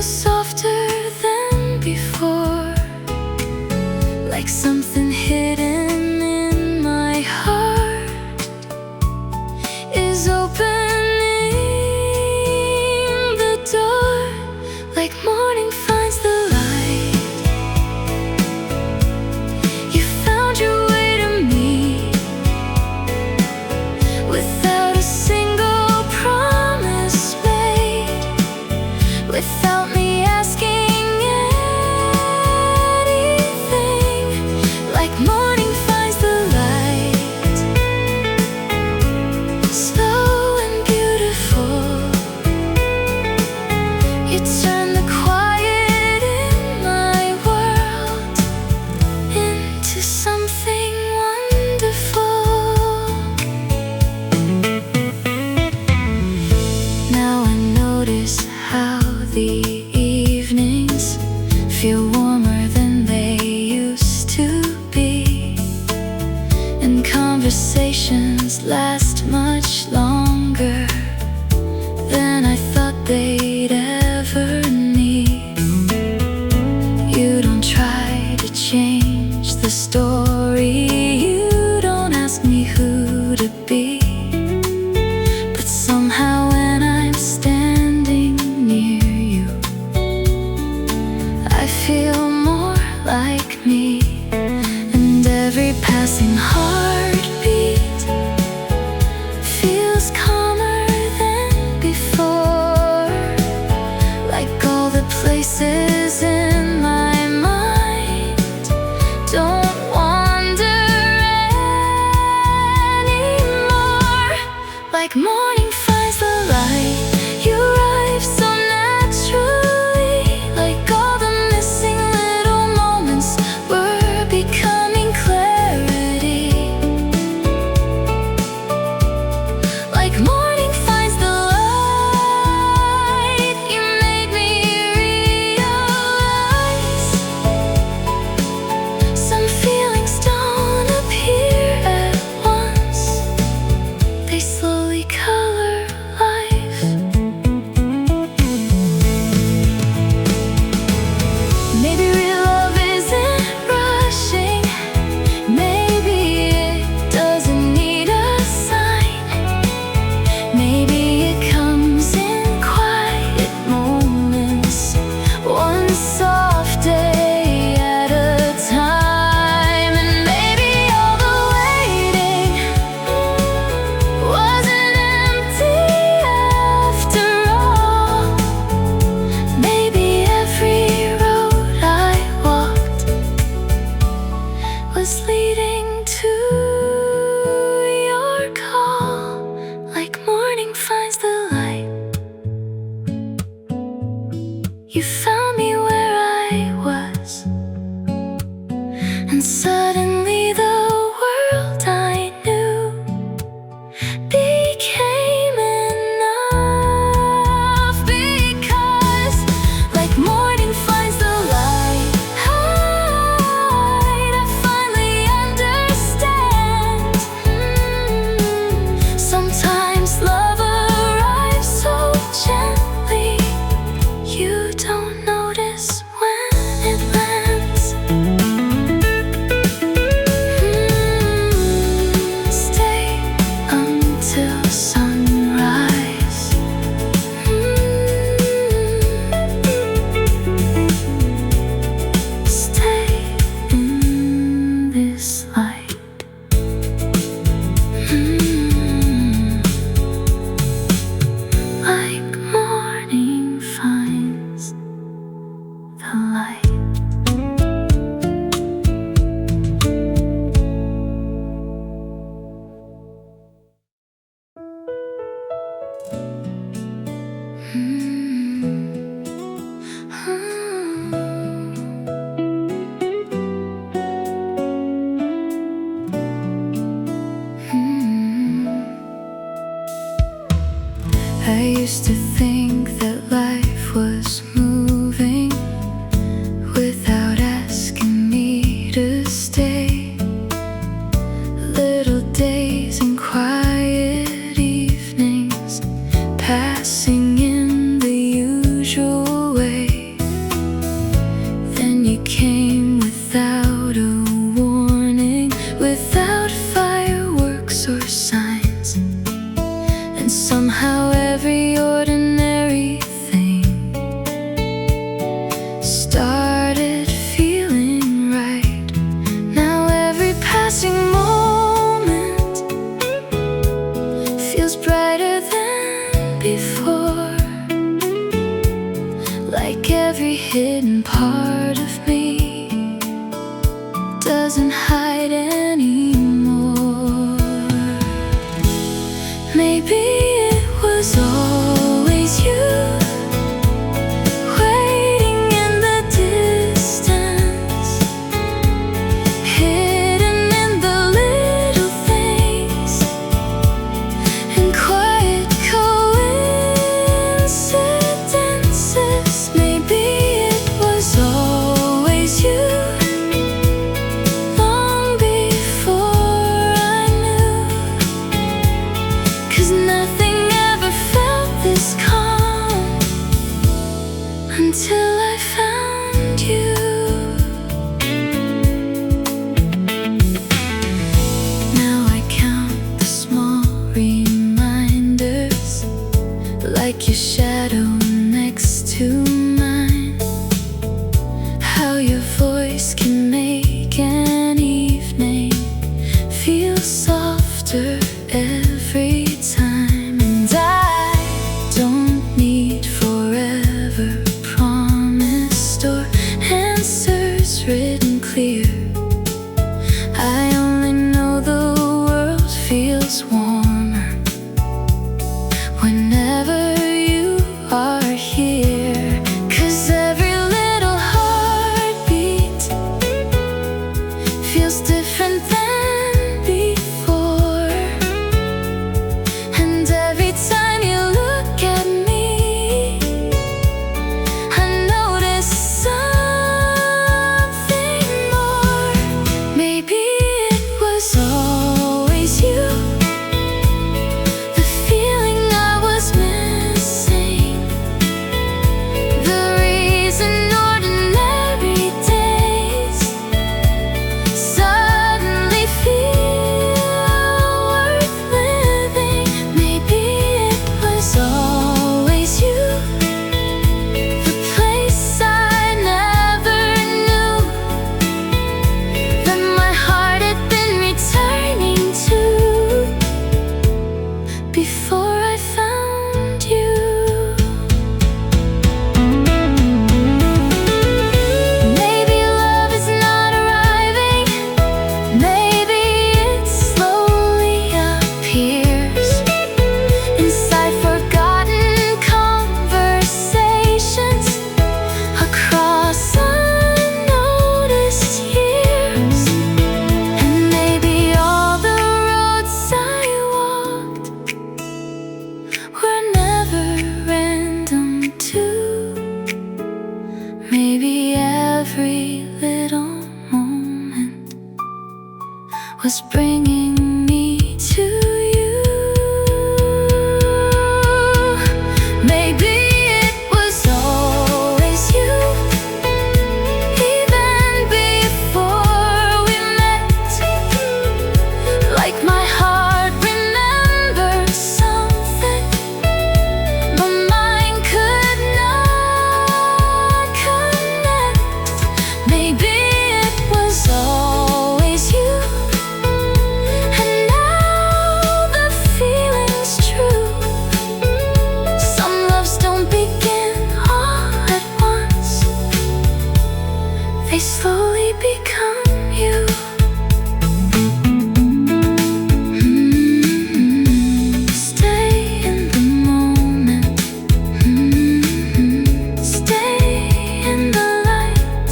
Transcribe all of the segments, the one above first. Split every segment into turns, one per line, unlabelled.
feels softer than before, like something hidden in my heart is opening the door, like morning finds the light. You found your way to me without a single promise made, without me asking anything, like morning finds the light. Slow and beautiful, you turn the quiet in my world into something wonderful. Now I notice how the evenings feel warmer than they used to be, and conversations last much longer than I thought they'd ever need. You don't try to change the story, you don't ask me who to be, but somehow when I'm standing near you, I feel more like me. And every passing heartbeat feels calmer than before, like all the places in my mind don't wander anymore, like morning finds the light. You arrive so naturally, like all the missing little moments were becoming clarity, like morning finds the light. You made me realize some feelings don't appear at once, they slowly color life. Maybe real love isn't rushing, maybe it doesn't need a sign, maybe it comes in quiet moments, one soft day at a time. And maybe all the waiting wasn't empty after all. Maybe every road I walked was leading to your call, like morning finds the light. You found me where I was, and suddenly the world I knew became enough, because like morning finds the light, I finally understand. Sometimes love arrives so gently, you don't know like every hidden part of me doesn't hide anymore. Maybe it was always you, waiting in the distance, hidden in the little things, in quiet coincidences. Maybe it was always you, long before I knew, 'cause nothing ever felt this calm until I found you. Now I count the small reminders, like your shadow next to mine, how your voice can make an evening feel softer every time. And I don't need forever promised or answers written clear. I only know the world feels warmer whenever you are here. 'Cause every little heartbeat feels different than before, and every time you look at me, I notice something more. Maybe it was always you, the feeling I was missing, the reason ordinary days suddenly feel worth living. Maybe it was always you, the place I never knew, that my heart had been returning to before I found you. Maybe love is not arriving, maybe it slowly appears inside forgotten conversations across unnoticed years. And maybe all the roads I walked were never random too. Maybe every little moment was bringing me to you. Maybe it was always you, even before we met, like my heart remembered something, but mine could not connect. Maybe it was always you, and now the feeling's true. Some loves don't begin all at once, they slowly become you. Stay in the moment, stay in the light.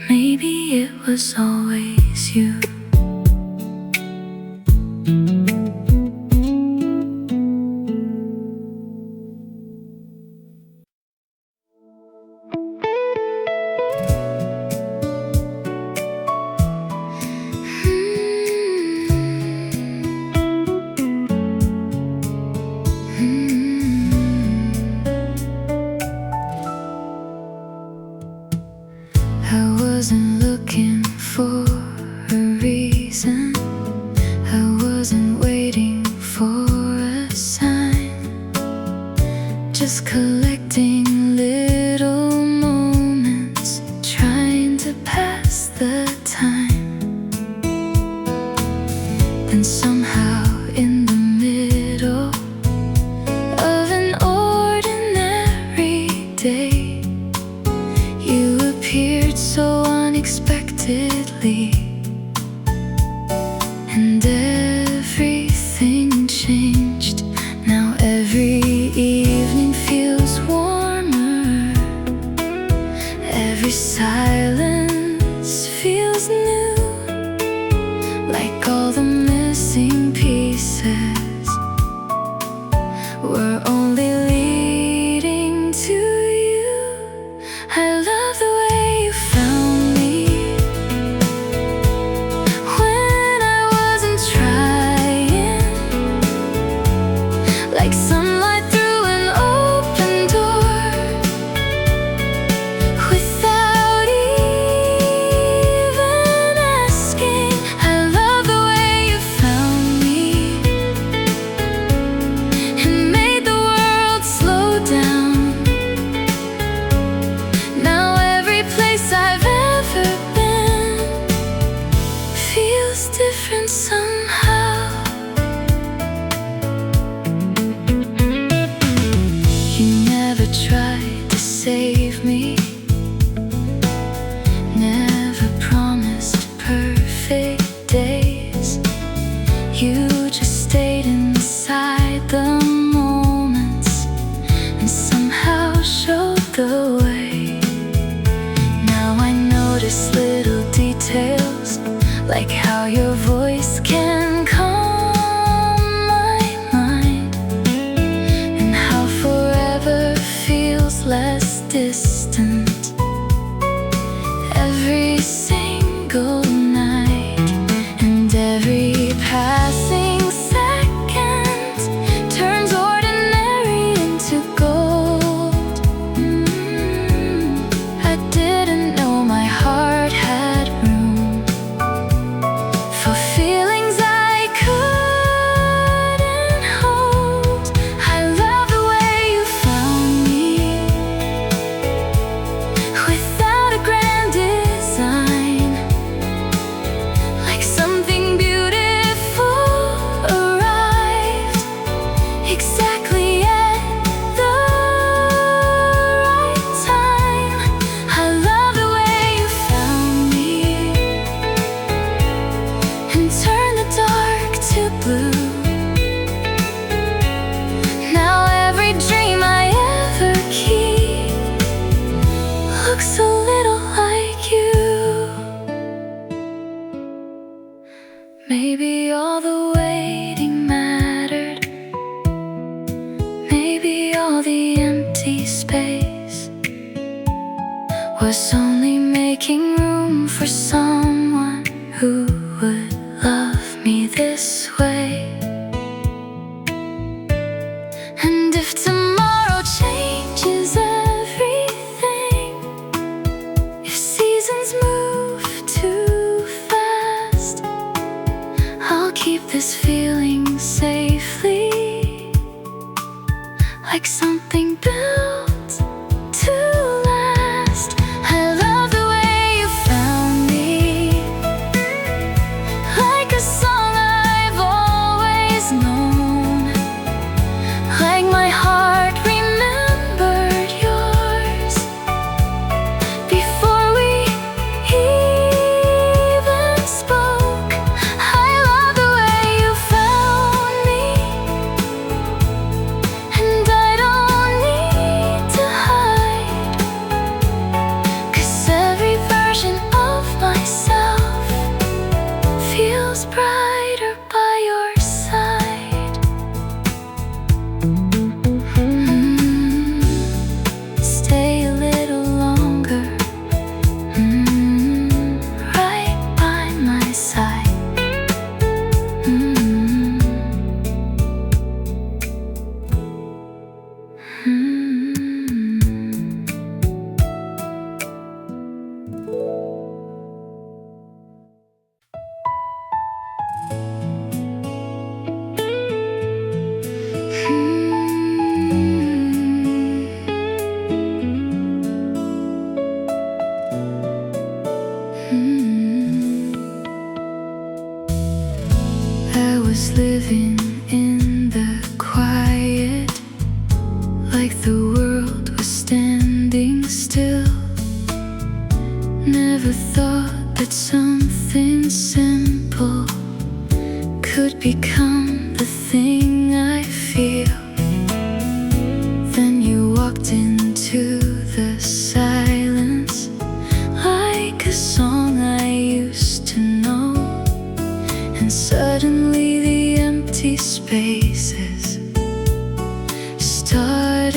Maybe it was always you. I wasn't looking for a reason, I wasn't waiting for a sign, just collecting little moments, trying to pass the time. And somehow in the middle were only leading to you. I love the way you found me when I wasn't trying, like sunlight through an open door, without even asking. I love the way you found me and made the world slow down. Now every place I've ever been feels different somehow. You never tried to save me, never promised perfect days. You just stayed inside the moments and somehow showed the way. Now I notice little details, like how your voice can calm my mind, and how forever feels less distant every single night. And every passing second turns ordinary into gold. I didn't know my heart had room for feelings I couldn't hold. I love the way you found me without a grand design, like something beautiful arrived exactly at the right time. I love the way you found me and turned the dark to blue. Now every dream I ever keep looks a little like you. Maybe all the waiting mattered, maybe all the empty space was only making room for someone who would love me this way. And if tomorrow changes everything, if seasons move too fast, I'll keep this feeling safely, like something built to last. I love the way you found me, like a song I've always known, like my heart remembered yours before we even spoke. I love the way you found me, and I don't need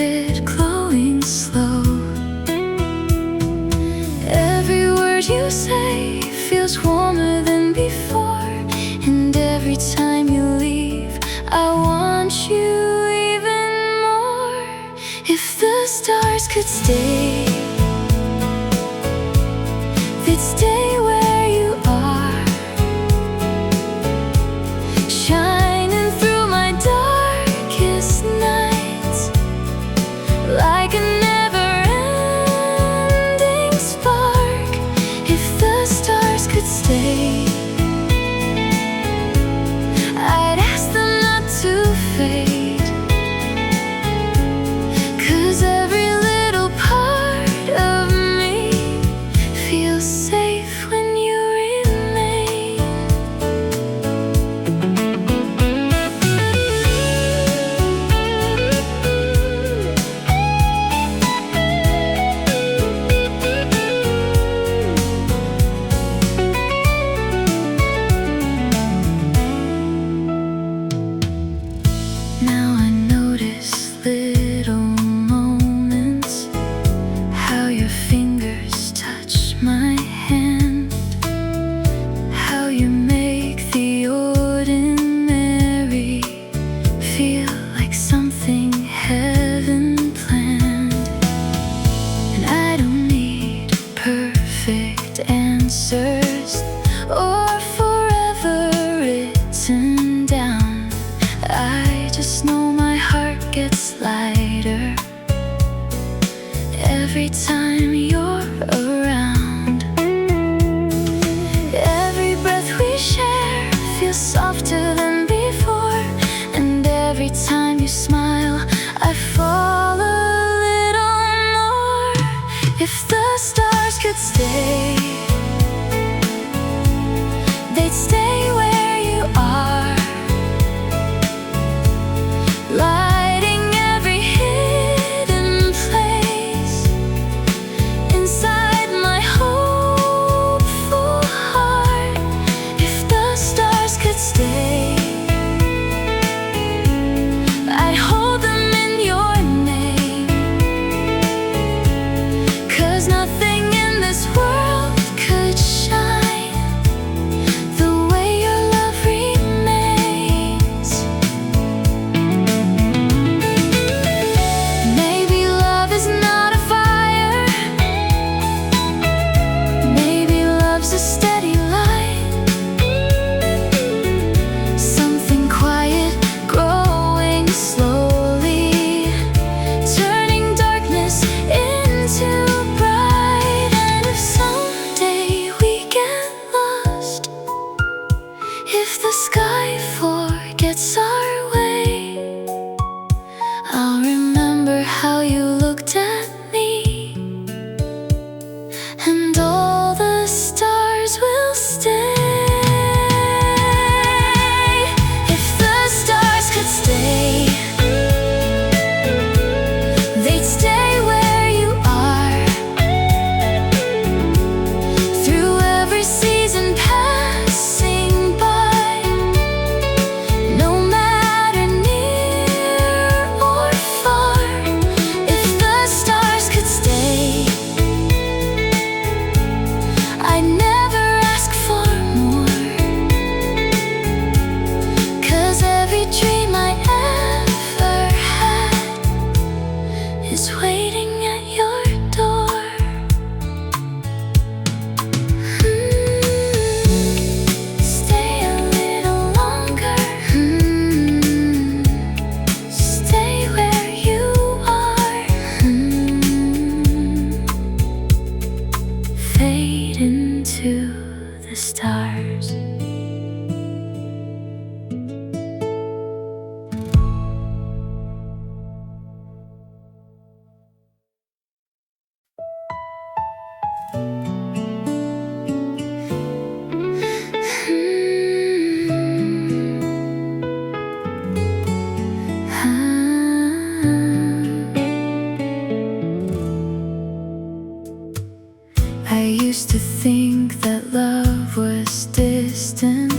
it glowing slow. Every word you say feels warmer than before, and every time you leave, I want you even more. If the stars could stay, they'd stay where you are, shining through my darkest nights like a never-ending spark. If the stars could stay, I'd ask them not to fade, 'cause every little part of me feels safe when you remain. Now I notice little moments, how your fingers touch my hand, how you make the ordinary feel like something heaven planned. And I don't need perfect answers or forever written down. I just know my heart gets lighter every time you're around. Every breath we share feels softer than before, and every time you smile, I fall a little more. If the stars could stay, they'd stay where you are, lighting every hidden place inside my hopeful heart. If the stars could stay, I'd hold them in your name, 'cause nothing in this world could shine the way your love remains. Maybe love is not a fire, maybe love's a steady light, something quiet growing slowly, turning darkness into bright. And if someday we get lost, if the sky forgets our way, I'll remember how you looked at me, and all the stars will stay. If the stars could stay, they'd stay where you are, through every season passing by, no matter near or far. If the stars could stay, I'd never ask for more, 'cause every dream I ever had is waiting at your door. Stay a little longer. Stay where you are. Fade into the stars. I used to think that love was distant,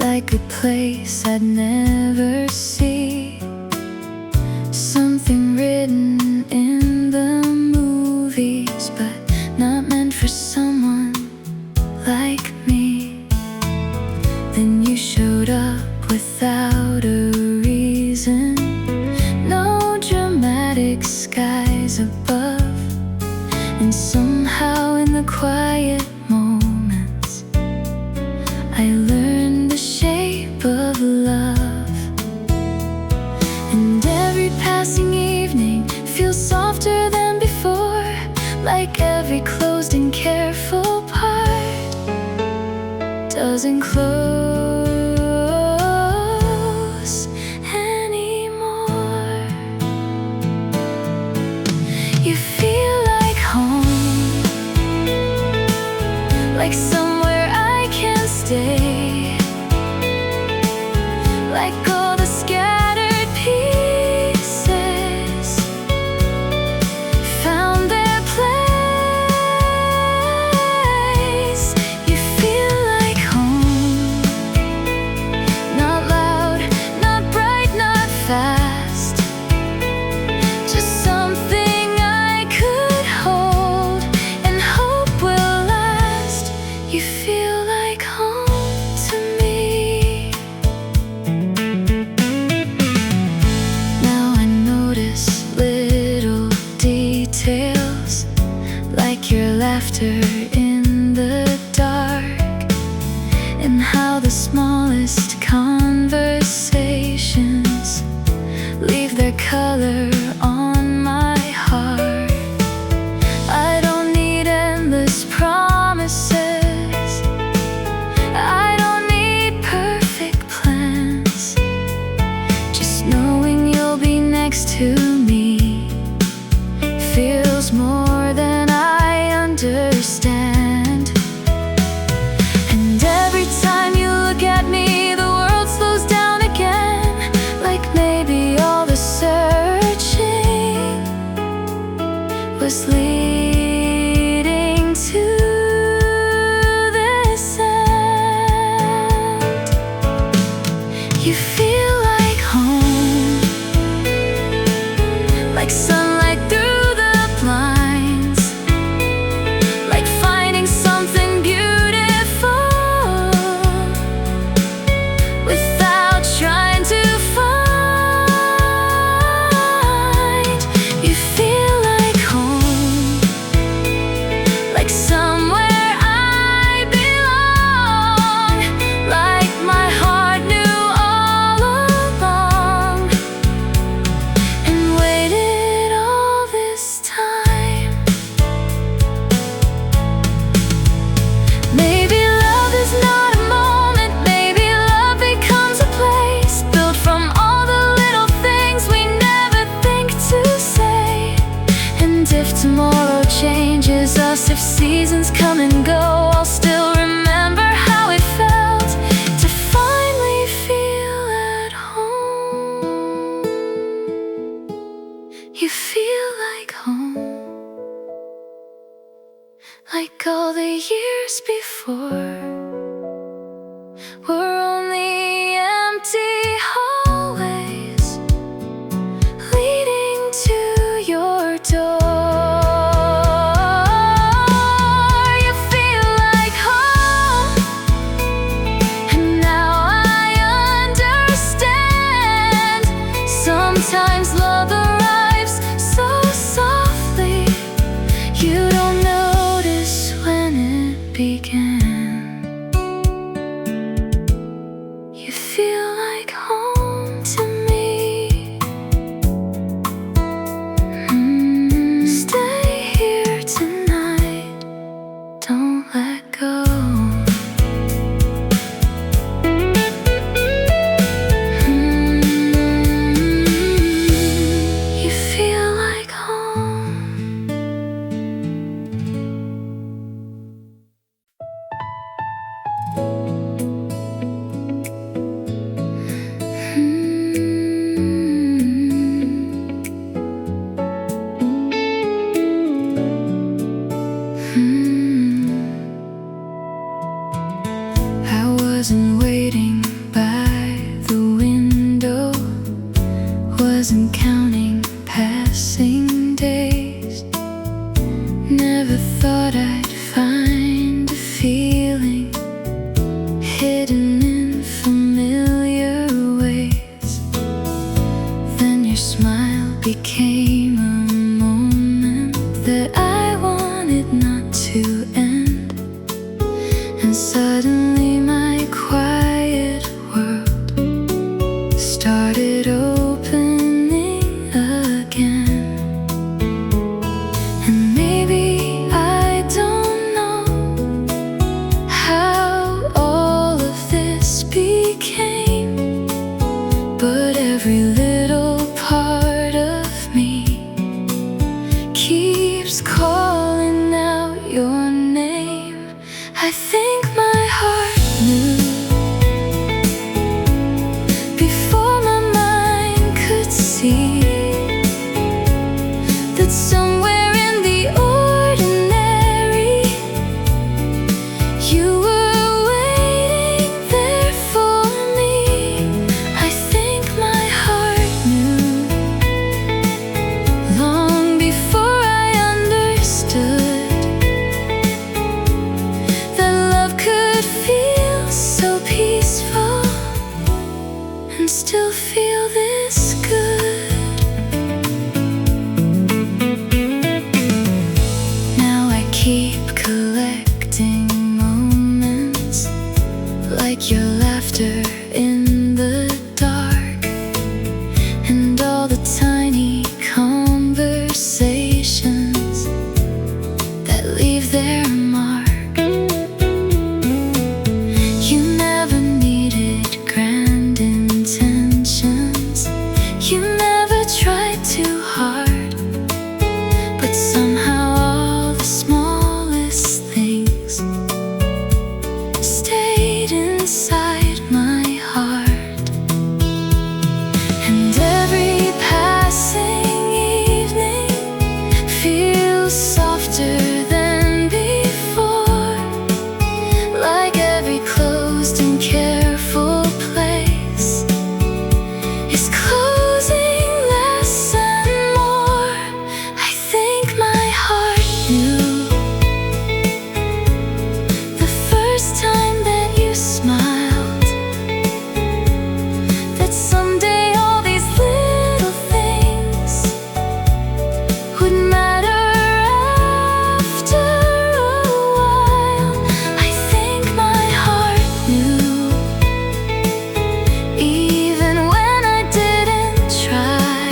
like a place I'd never see, something real passing evening feels softer than before, like every closed and careful part doesn't close anymore. You feel like home, like somewhere I can stay, like all the scattered pieces found their place. You feel like home, not loud, not bright, not fast, just something I could hold and hope will last. You feel like home to me. Now I notice little details, like your laughter in the dark, and how the smallest conversations leave their color on my heart. I don't need endless promises, I don't need perfect plans. Just knowing you'll be next to me feels more than I understand. And every time you look at me, the world slows down again, like maybe all the searching was leading to this end. You feel like home, like sunlight through the blinds, like finding something beautiful without trying to find. You feel like home, like somewhere I belong, like my heart knew all along and waited all this time. Maybe love is not a moment, maybe love becomes a place built from all the little things we never think to say. And if tomorrow changes us, if seasons come and go, I'll still remember how it felt to finally feel at home. You feel like home, like all the years before were only empty hallways leading to your door. You feel like home, and now I understand. Sometimes love arrives so softly, you don't notice when it began. You feel like home to me. Stay here tonight, don't let go. You feel like home. I wasn't waiting by the window, wasn't counting passing days. Never thought I'd find a feeling hidden in familiar ways. Then your smile became a moment that I wanted not to end. And suddenly my quiet world started opening up. But somewhere in the ordinary, you were waiting there for me. I think my heart knew long before I understood that love could feel so peaceful and still feel this good. Now I keep collecting moments like your laughter in the dark, and all the tiny conversations that leave their mark. You never needed grand intentions, you never tried too hard, but somehow all the smallest things stayed inside my heart. And every passing evening feels softer than before, like every closed and careful place is closing less and more. I think my heart knew the first time that you smiled that someday all these little things would matter after a while. I think my heart knew, even when I didn't try,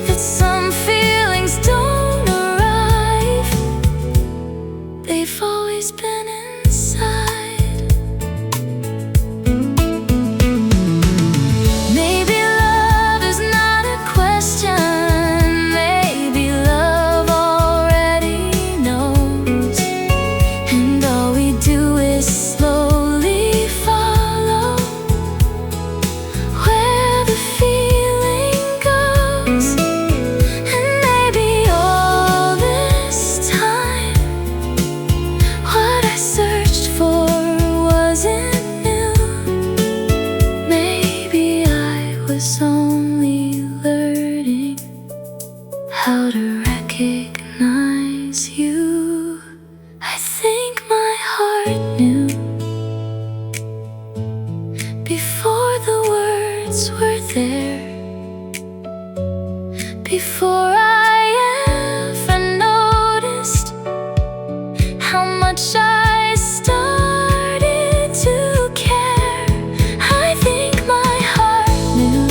that some feelings don't arrive, they've always been inside. Maybe love is not a question, maybe love already knows, and all we do is slowly follow where the feeling goes. And maybe all this time, what I searched for wasn't new. Maybe I was only learning how to recognize you. I think my heart knew before the words were there, before I ever noticed how much I started to care. I think my heart knew,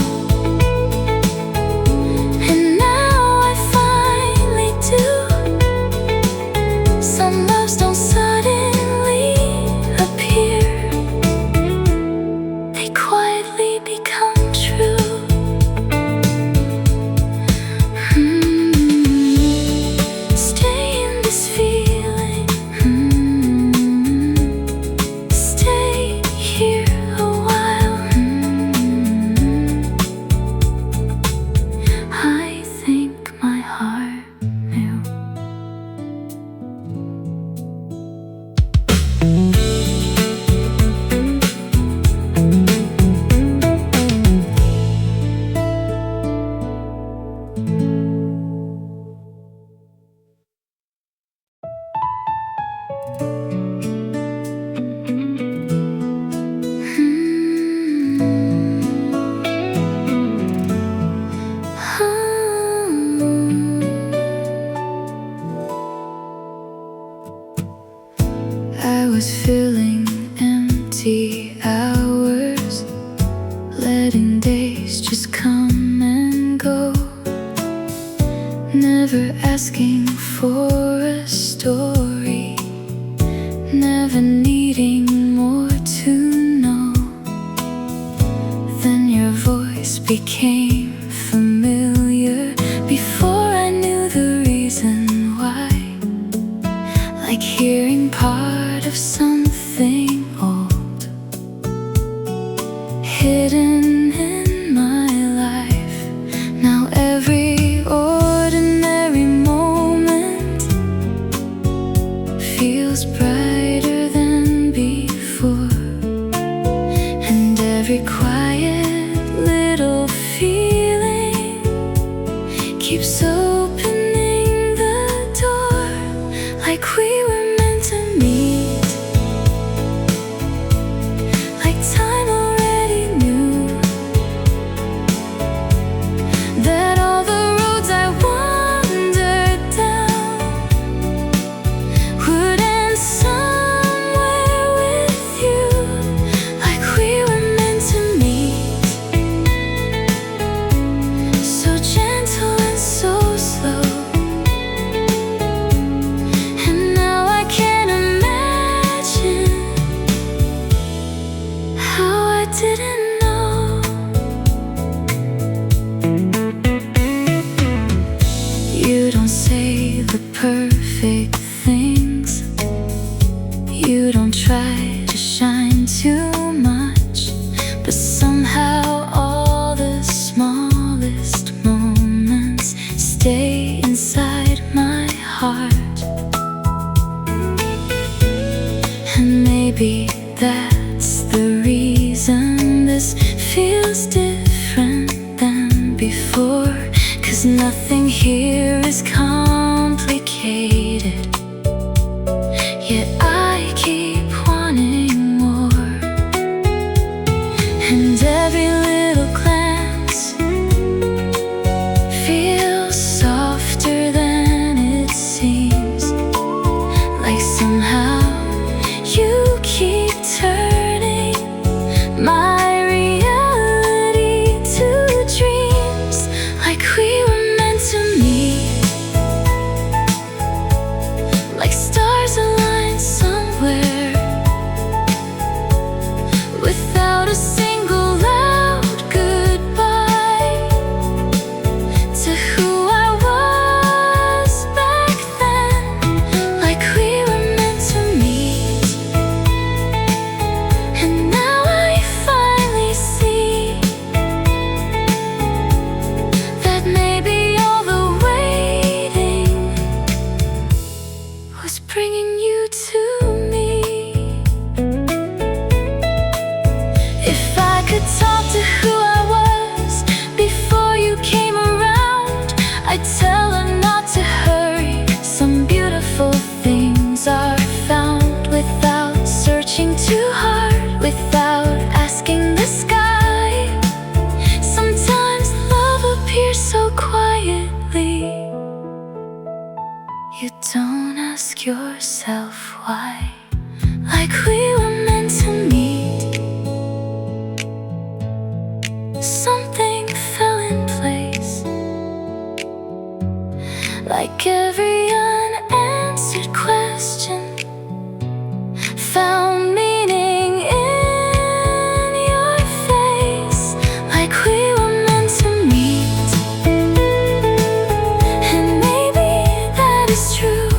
and now I finally do. Some loves don't suddenly appear, they quietly become true. Stay in this feeling, stay here a while. I think my heart knew. I was filling empty hours, letting days just come and go, never asking for a story, never needing more to know. Then your voice became familiar before I knew the reason why, like hearing part of something old hidden in my life. Now every keeps opening the door, like we were meant to meet, like time already knew that all the roads I wandered down would end somewhere with you, like we were meant to meet. So gentle and so slow, and now I can't imagine how I didn't know. You don't say the perfect things, you don't try to shine too much, but somehow all the smallest moments stay inside my heart. And maybe that's the reason this feels different than before, 'cause nothing here is complicated, yet I keep wanting more. And every little glance feels softer than it seems, like somehow you keep turning my reality to dreams, like we were meant to meet, like stars aligned somewhere, without a single loud goodbye to who I was back then, like we were meant to meet. And now I finally see that maybe all the waiting was bringing you to me. If I could talk to who I was before you came around, I'd tell her not to hurry. Some beautiful things are found without searching too hard, without asking the sky. Sometimes love appears so quietly, you don't ask yourself why, like we were meant to meet. Something fell in place, like every unanswered question found meaning in your face, like we were meant to meet. And maybe that is true,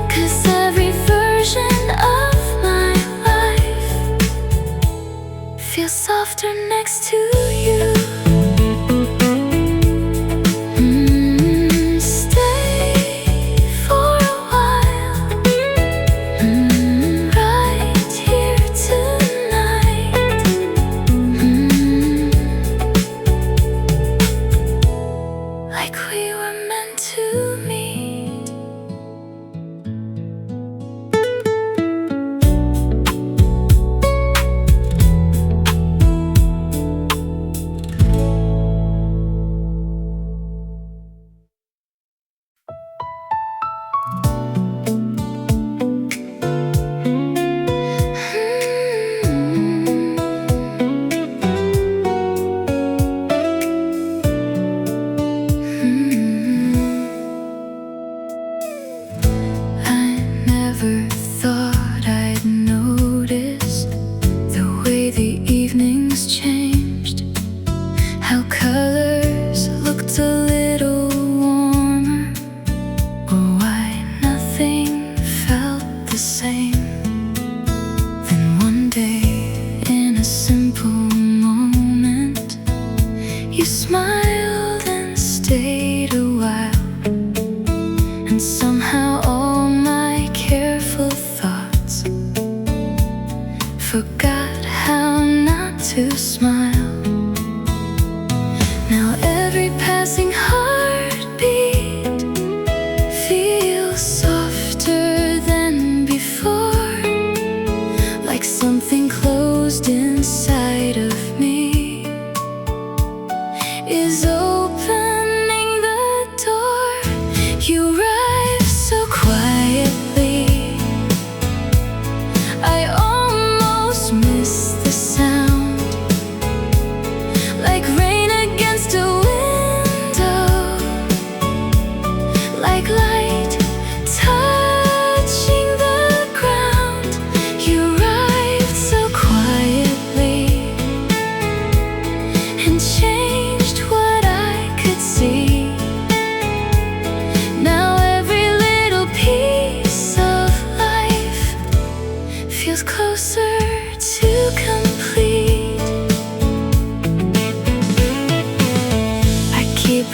'cause every version of my life feels softer next to you. Stay for a while, right here tonight. Like we were meant to meet. I never thought I'd notice the way the evenings changed, how colors looked a little warmer, or why nothing felt the same. Then one day, in a simple moment, you smiled and stayed a while, and somehow all my careful thoughts forgot how not to smile. Now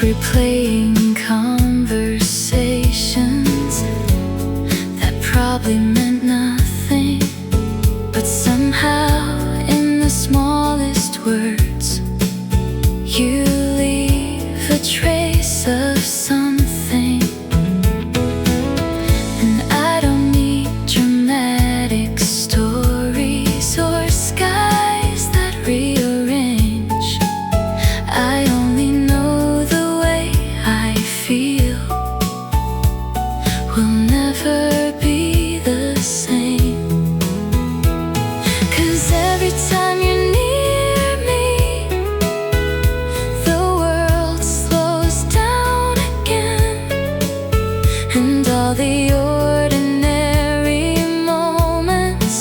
replaying conversations that probably meant nothing, but somehow in the smallest words you leave a trace of something. And I don't need dramatic stories or skies that rearrange. I only know the way I feel will never be the same. 'Cause every time you're near me, the world slows down again, and all the ordinary moments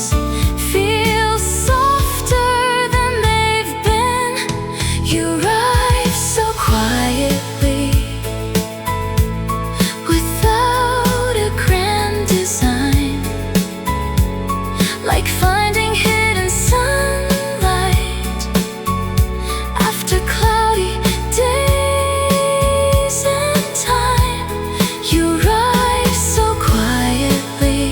feel softer than they've been. You arrive so quietly, without a grand design, like finding hidden sunlight after cloudy days and time. You arrive so quietly,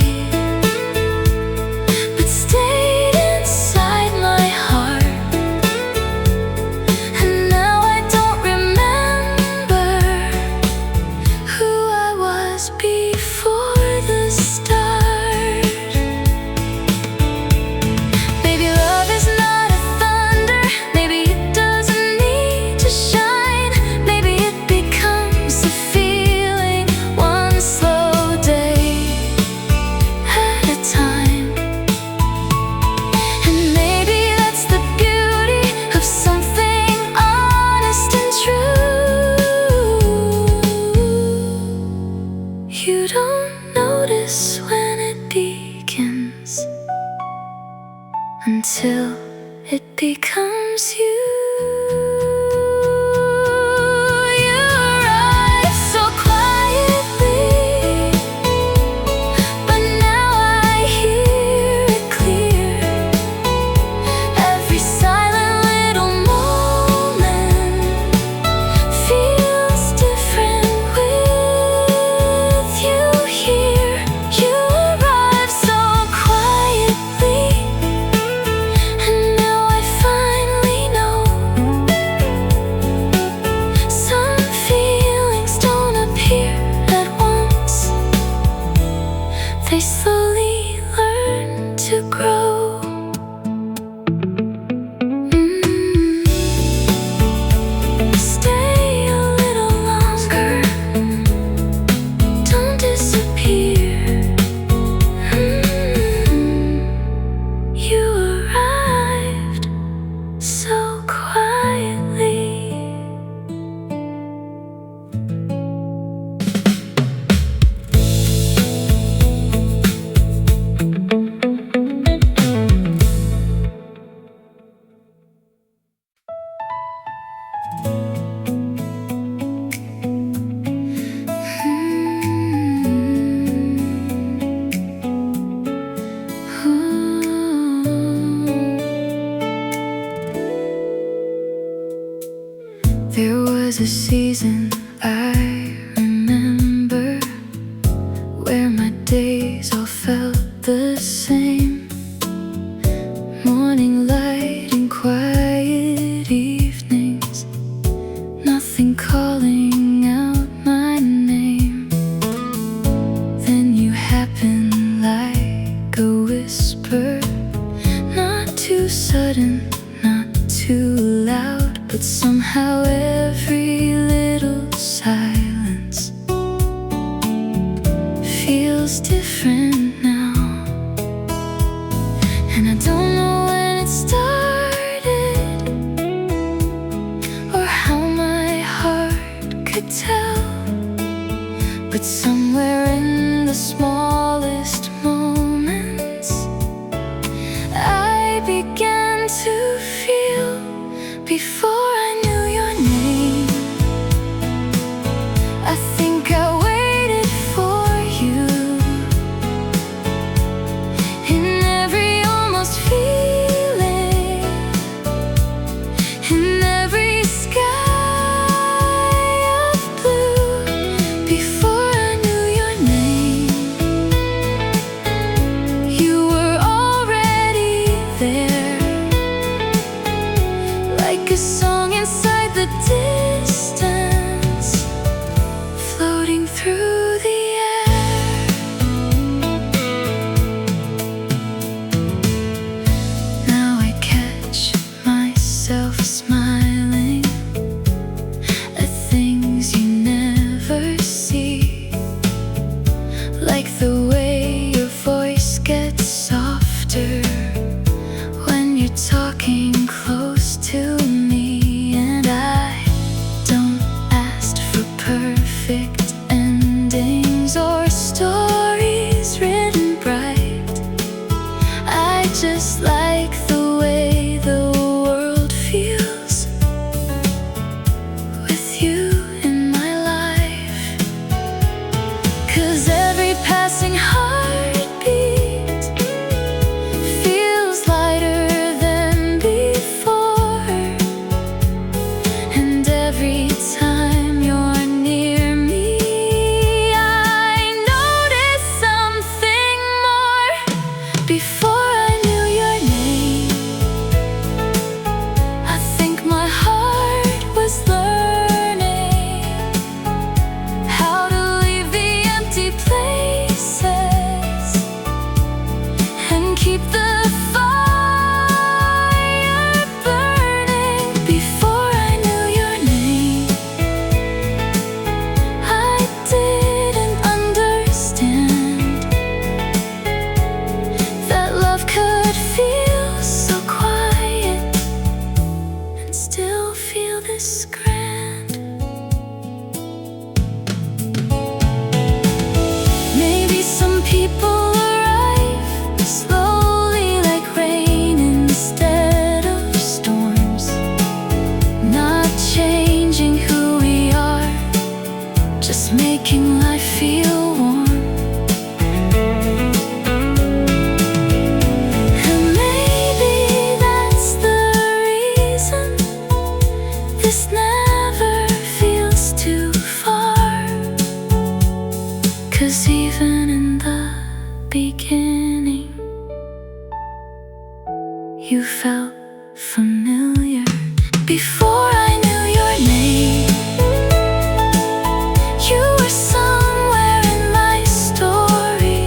but stayed inside my heart. And now I don't remember who I was before the start. Maybe love is not a thunder, maybe it doesn't need to shine. Maybe it becomes a feeling, one slow day at a time. And maybe that's the beauty of something honest and true. You don't notice when it begins until it becomes you. You arrive so quietly, but now I hear it clear. Every silent little moment feels different with you here. You arrive so quietly, and now I finally know some feelings don't appear at once. They slowly learn to grow. Stay a little longer, don't disappear. You arrived so quietly. There was a season I remember where my days all felt the same. Morning light and quiet evenings, nothing calling out my name. Then you happen like a whisper, not too sudden, not too loud, but somehow every little silence feels different now. And I don't know when it started or how my heart could tell, but somewhere in the smallest moments I began to feel. Before I knew your name, I think I waited for you. In every almost feeling, in every sky the distance, floating through the air. Now I catch myself smiling at things you never see, like the way your voice gets softer when you're talking close to me. And I don't ask for perfect endings or stories written bright. I just like the way the world feels with you in my life. 'Cause every passing heartbeat feels lighter than before, and every time you're near me, I notice something more. Before I knew your name, I think my heart was learning how to leave the empty places and keep the fire burning. Before I knew your name, I didn't understand that love could feel so quiet and still feel this grand. Maybe some people arrive slowly like rain instead of storms, not changing who we are, just making life feel warm. And maybe that's the reason this never feels too far. 'Cause even in the beginning, you felt familiar. Before I knew your name, you were somewhere in my story,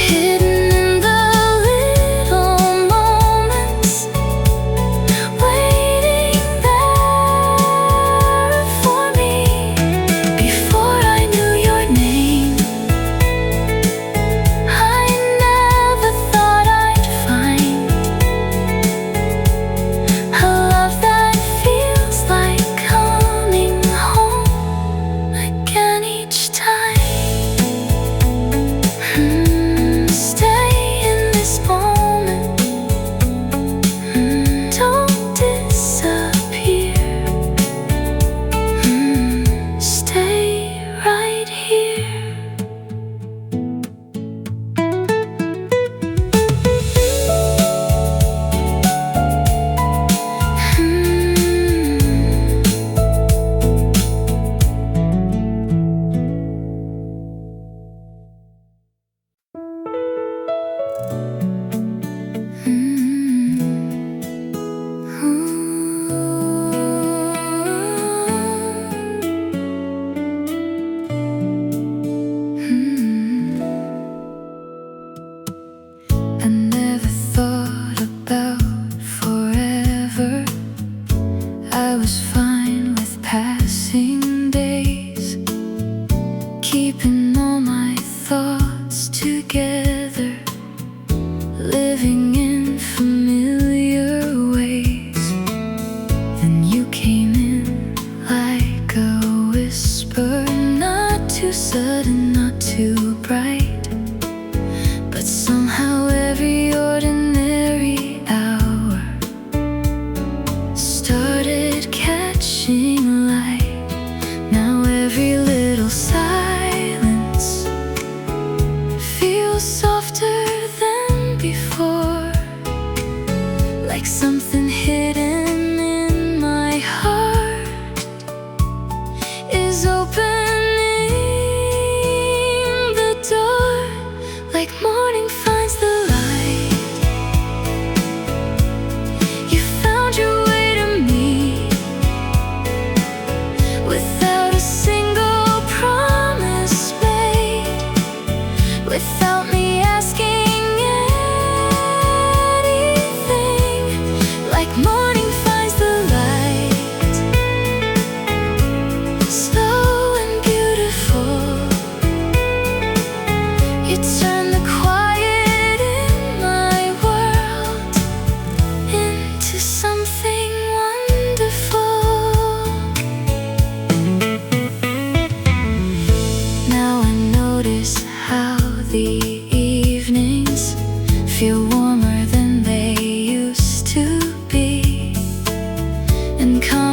hidden in the little moments, waiting there for me. Before I knew your name, I never thought I'd find a love that feels like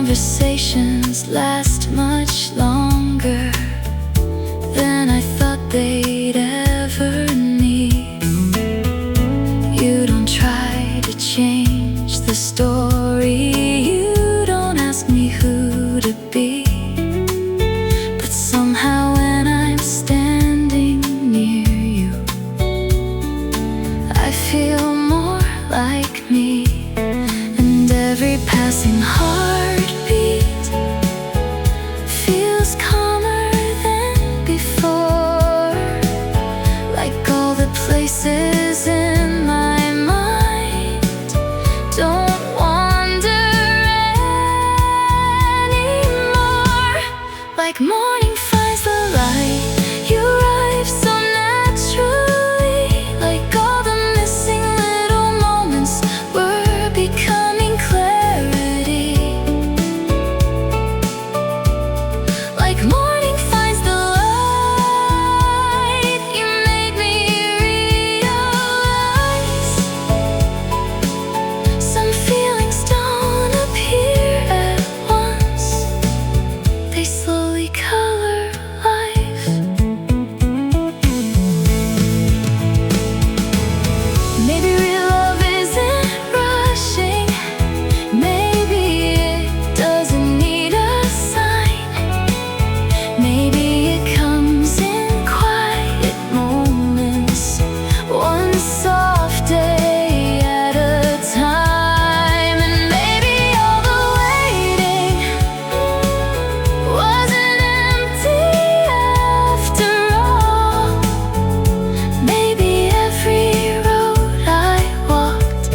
conversations last much longer than I thought they'd ever need. You don't try to change the story, you don't ask me who to be. But somehow when I'm standing near you, I feel more like me. And every passing heartbeat feels calmer than before, like all the places in my mind don't wander anymore. Like morning finds the light, you arrive so naturally. Like all the missing little moments were becoming clarity. Like morning finds the light, you made me realize some feelings don't appear at once, they slowly color life. Maybe real love isn't rushing, maybe it doesn't need a sign. Maybe it comes in quiet moments, one soft day at a time. And maybe all the waiting wasn't empty after all. Maybe every road I walked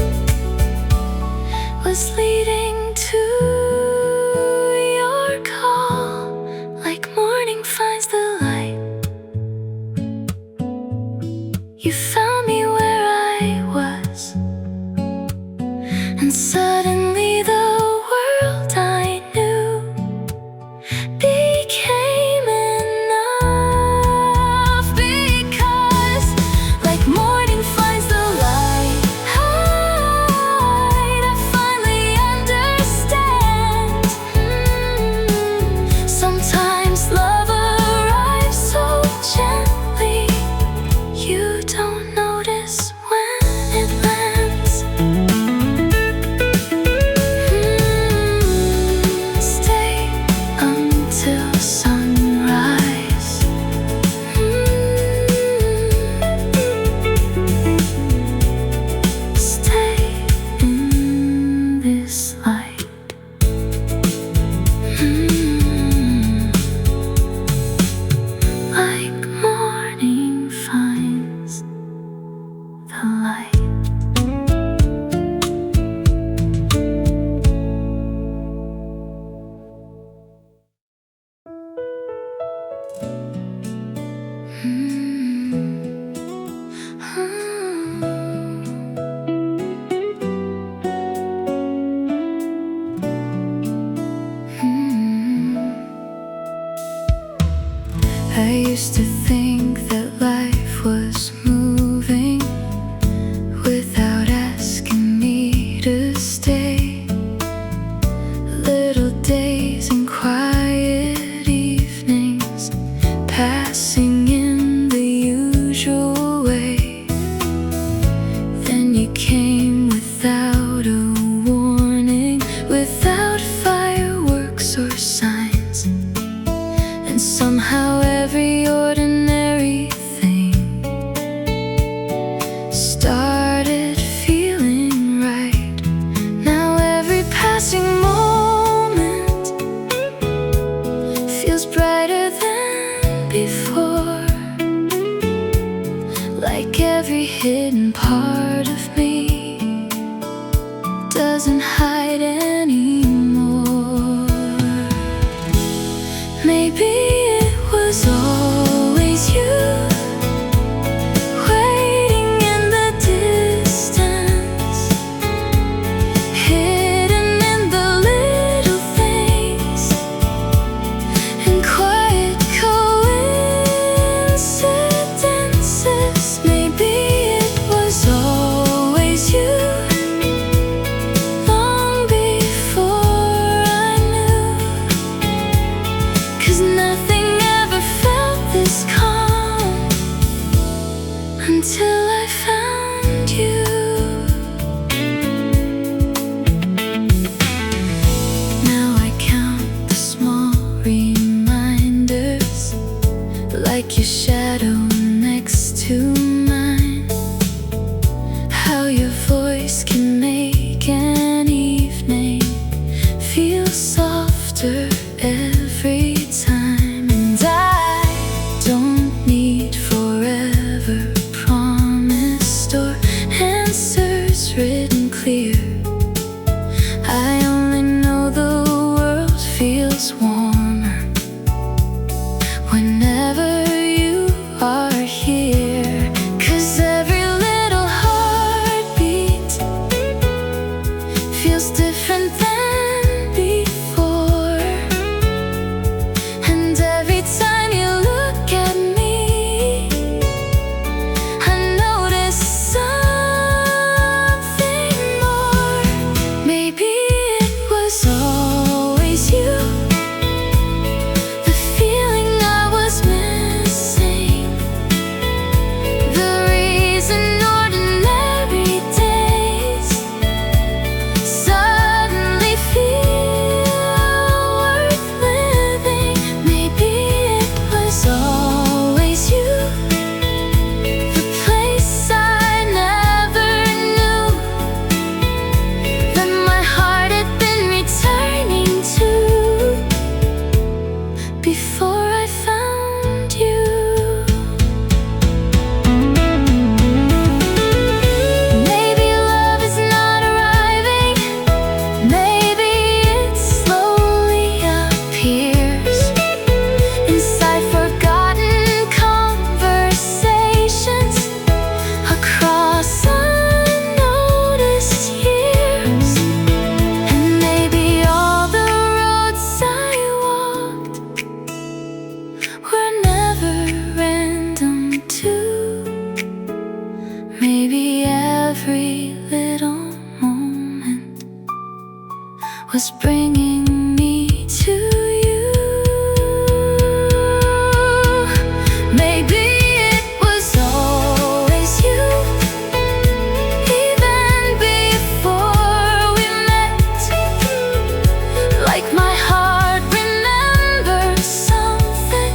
was leading to your call. Like morning finds the light, you found me where I was, and suddenly the world I knew became enough. Because like morning finds the light, I finally understand. Sometimes love arrives so gently, you don't notice when it lands. Stay until sunrise. Stay in this light. Like morning finds the light. I used to think that life was moving without asking me to stay. Little days and quiet evenings passing in the usual way. Then you came without a warning, without fireworks or signs. And somehow every ordinary feels softer every time. And I don't need forever promised or answers written clear. I only know the world feels warmer whenever you are here. 'Cause every little heartbeat feels different than before. And every time you look at me, I notice something more. Maybe it was always you, the feeling I was missing, the reason ordinary days suddenly feel worth living. Maybe it was always you, the place I never knew, that my heart had been returning to before I found you. Maybe love is not arriving, maybe it slowly appears inside forgotten conversations across unnoticed years. And maybe all the roads I walked were never random too. Maybe every little moment was bringing me to you. Maybe it was always you, even before we met. Like my heart remembered something,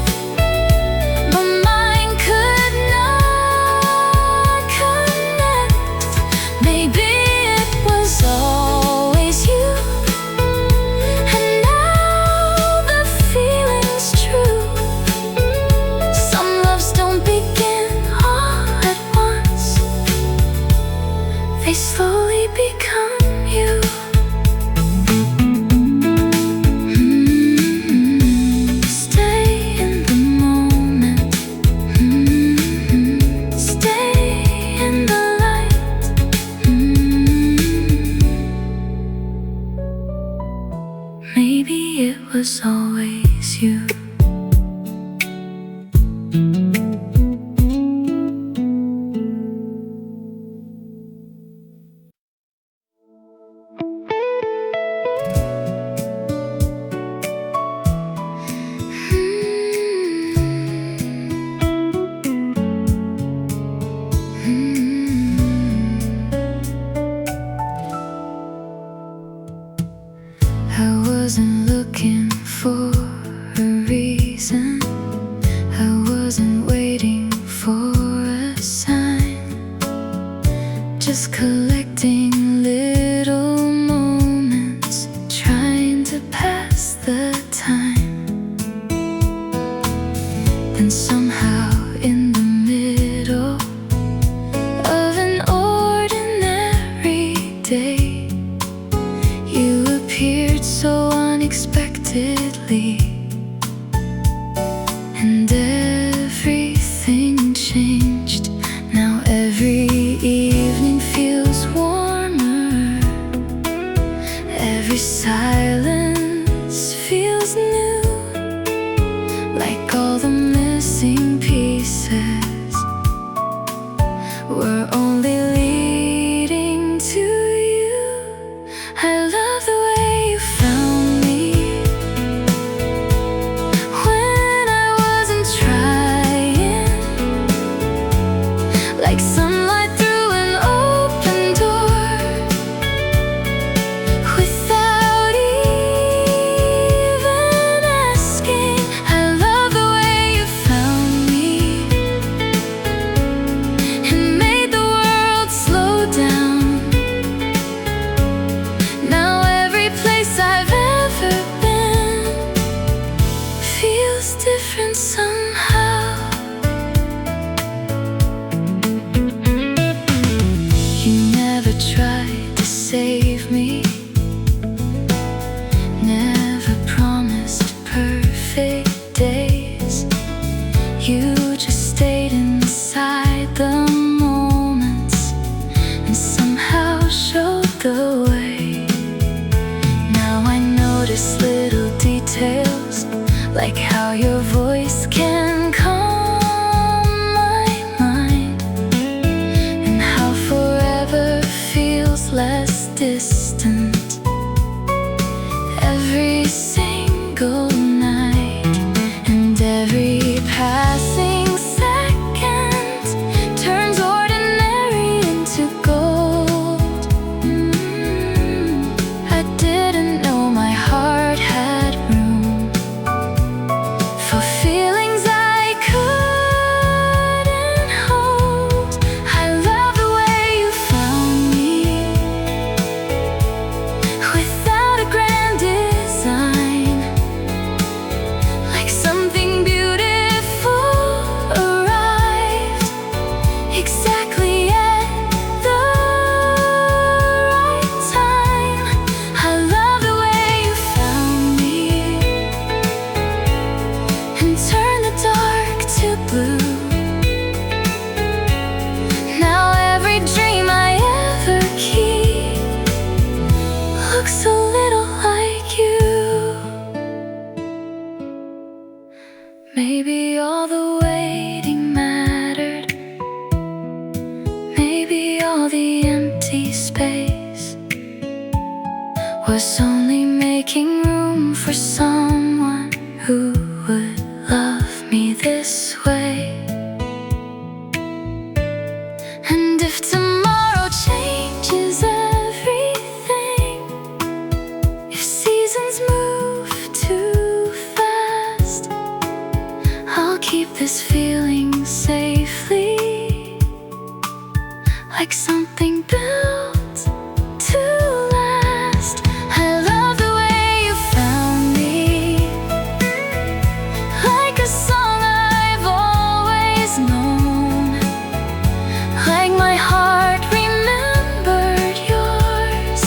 but mine could not connect. Maybe it was always you, and now the feeling's true. Some loves don't begin all at once, they slowly become you. Stay in the moment. Stay in the light. Maybe it was always you. I wasn't looking for a reason, I wasn't waiting for a sign, just collecting little moments, trying to pass the time. Then somehow in the middle of an ordinary day, you appeared so unexpectedly, and everything changed. Now every evening feels warmer, every silence feels new, like all the missing pieces were only leading to you. I love the way you found me when I wasn't trying, like sunlight through an open door, without even asking. I love the way you notice little details, like how your voice can calm my mind, and how forever feels less distant every single night, and every passing second turns ordinary into gold. I didn't know my heart had room for feelings I couldn't hold. I love the way you found me, without a grand design, like something beautiful arrived exactly at the right time. I love the way you found me and turned the dark to blue. Now every dream I ever keep looks a little like you. Maybe all the waiting mattered, maybe all the empty space was only making room for someone who would love me this way. And if tomorrow changes everything, if seasons move too fast, I'll keep this feeling safely, like something built to last. I love the way you found me, like a song I've always known, like my heart remembered yours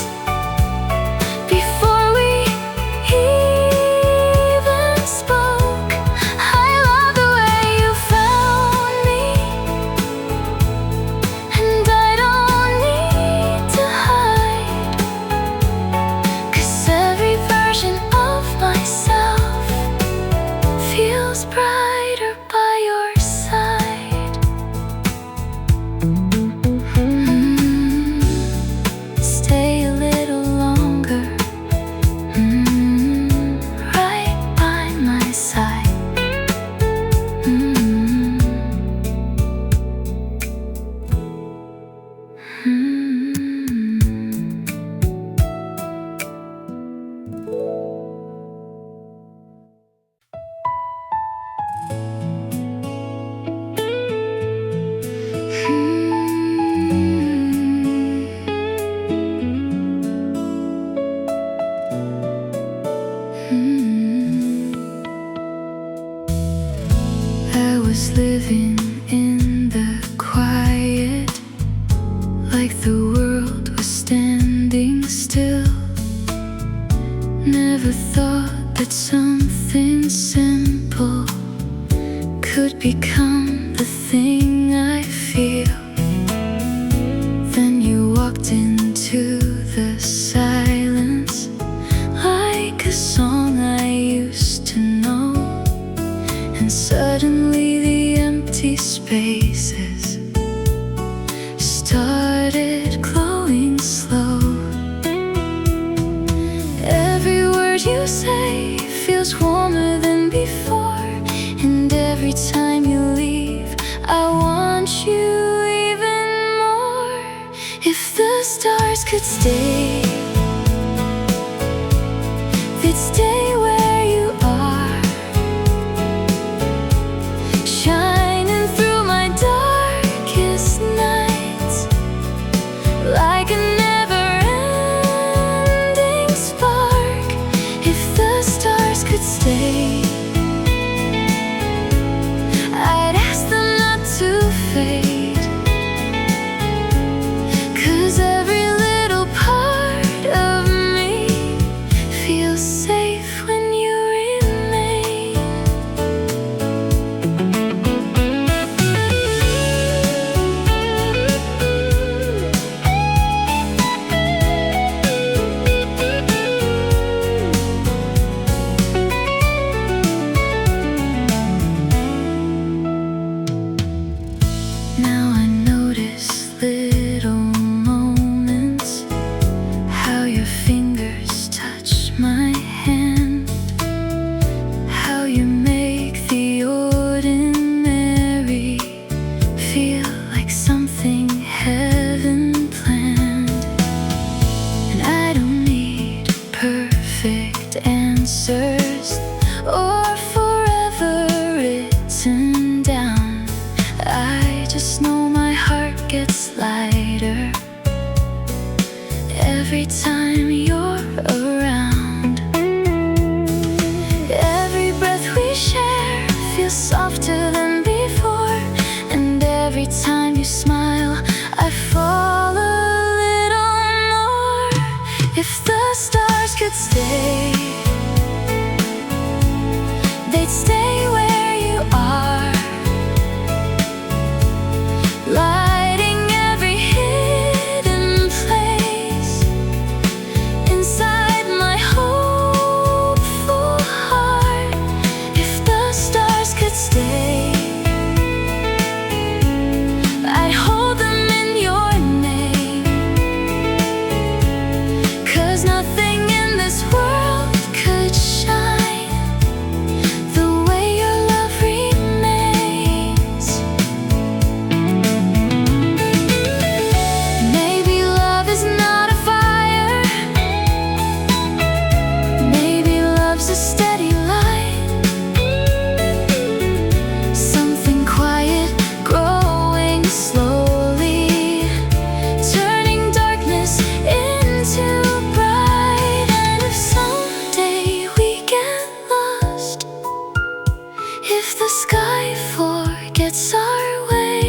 before we even spoke. I love the way you found me, and I don't need to hide, 'cause every version of myself feels brighter by your side. Stay a little longer, right by my side. I was living in the quiet, like the world was standing still. Never thought that something simple could become the thing I feel. Then you walked into the silence, like a song I used to know, and suddenly the empty spaces started glowing slow. Every word you say feels warmer than before, and every time you leave I want you even more. If the stars could stay, they'd stay where you are, shining through my darkest nights, like a never-ending spark. If the stars could stay, I'd ask them not to fade, 'cause every little part of me feels safe answers or forever written down. I just know my heart gets lighter every time you're around. Every breath we share feels softer than before, and every time you smile I fall a little more. If the stars could stay, they'd stay where you are, lighting every hidden place inside my hopeful heart. If the stars could stay, I'd hold them in your name, 'cause nothing in this world could shine the way your love remains. Maybe love is not a fire, maybe love's a steady light, something quiet growing slowly, turning darkness into bright. And if someday we get lost, if the sky forgets our way,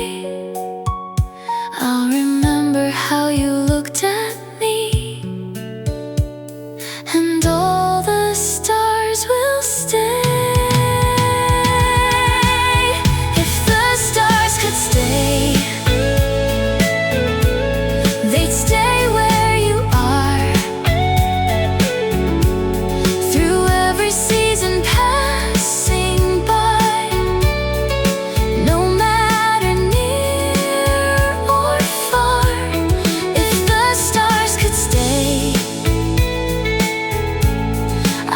I'll remember how you looked at me, and all the stars will stay. If the stars could stay, they'd stay where you are, through every season passing by, no matter near or far. If the stars could stay,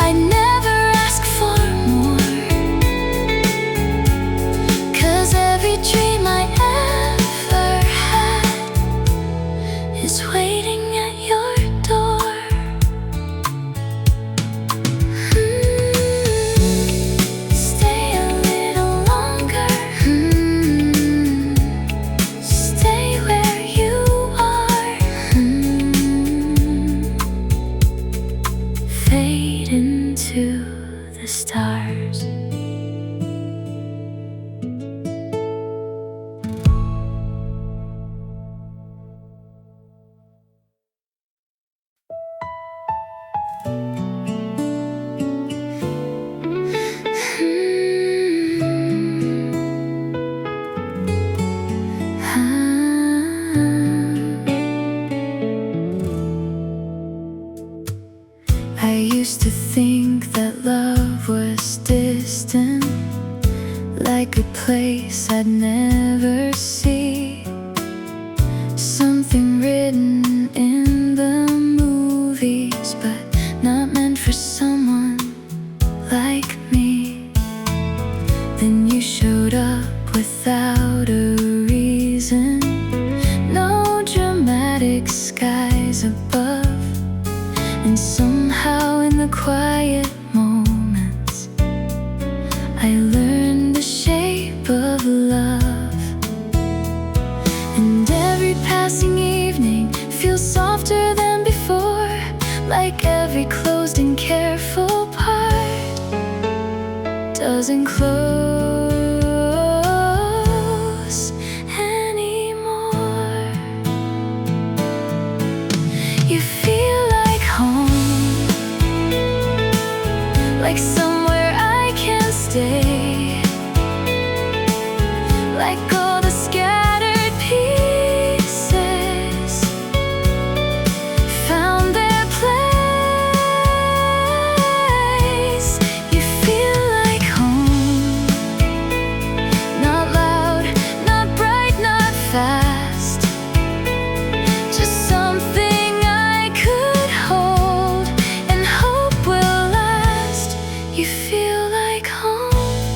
I'd never ask for more, 'cause every dream I ever had is waiting at your door. Stay a little longer. Stay where you are. Fade into the stars. I used to think that love was distant, like a place I'd never see, something written in the movies, but not meant for someone like me. Then you showed up without a reason, no dramatic skies above, and somehow in the quiet moments I learned the shape of love. And every passing evening feels softer than before, like every closed and careful part doesn't close anymore. You feel like home, like somewhere I can stay, like all the scattered pieces found their place. You feel like home, not loud, not bright, not fast, just something I could hold and hope will last. You feel like home.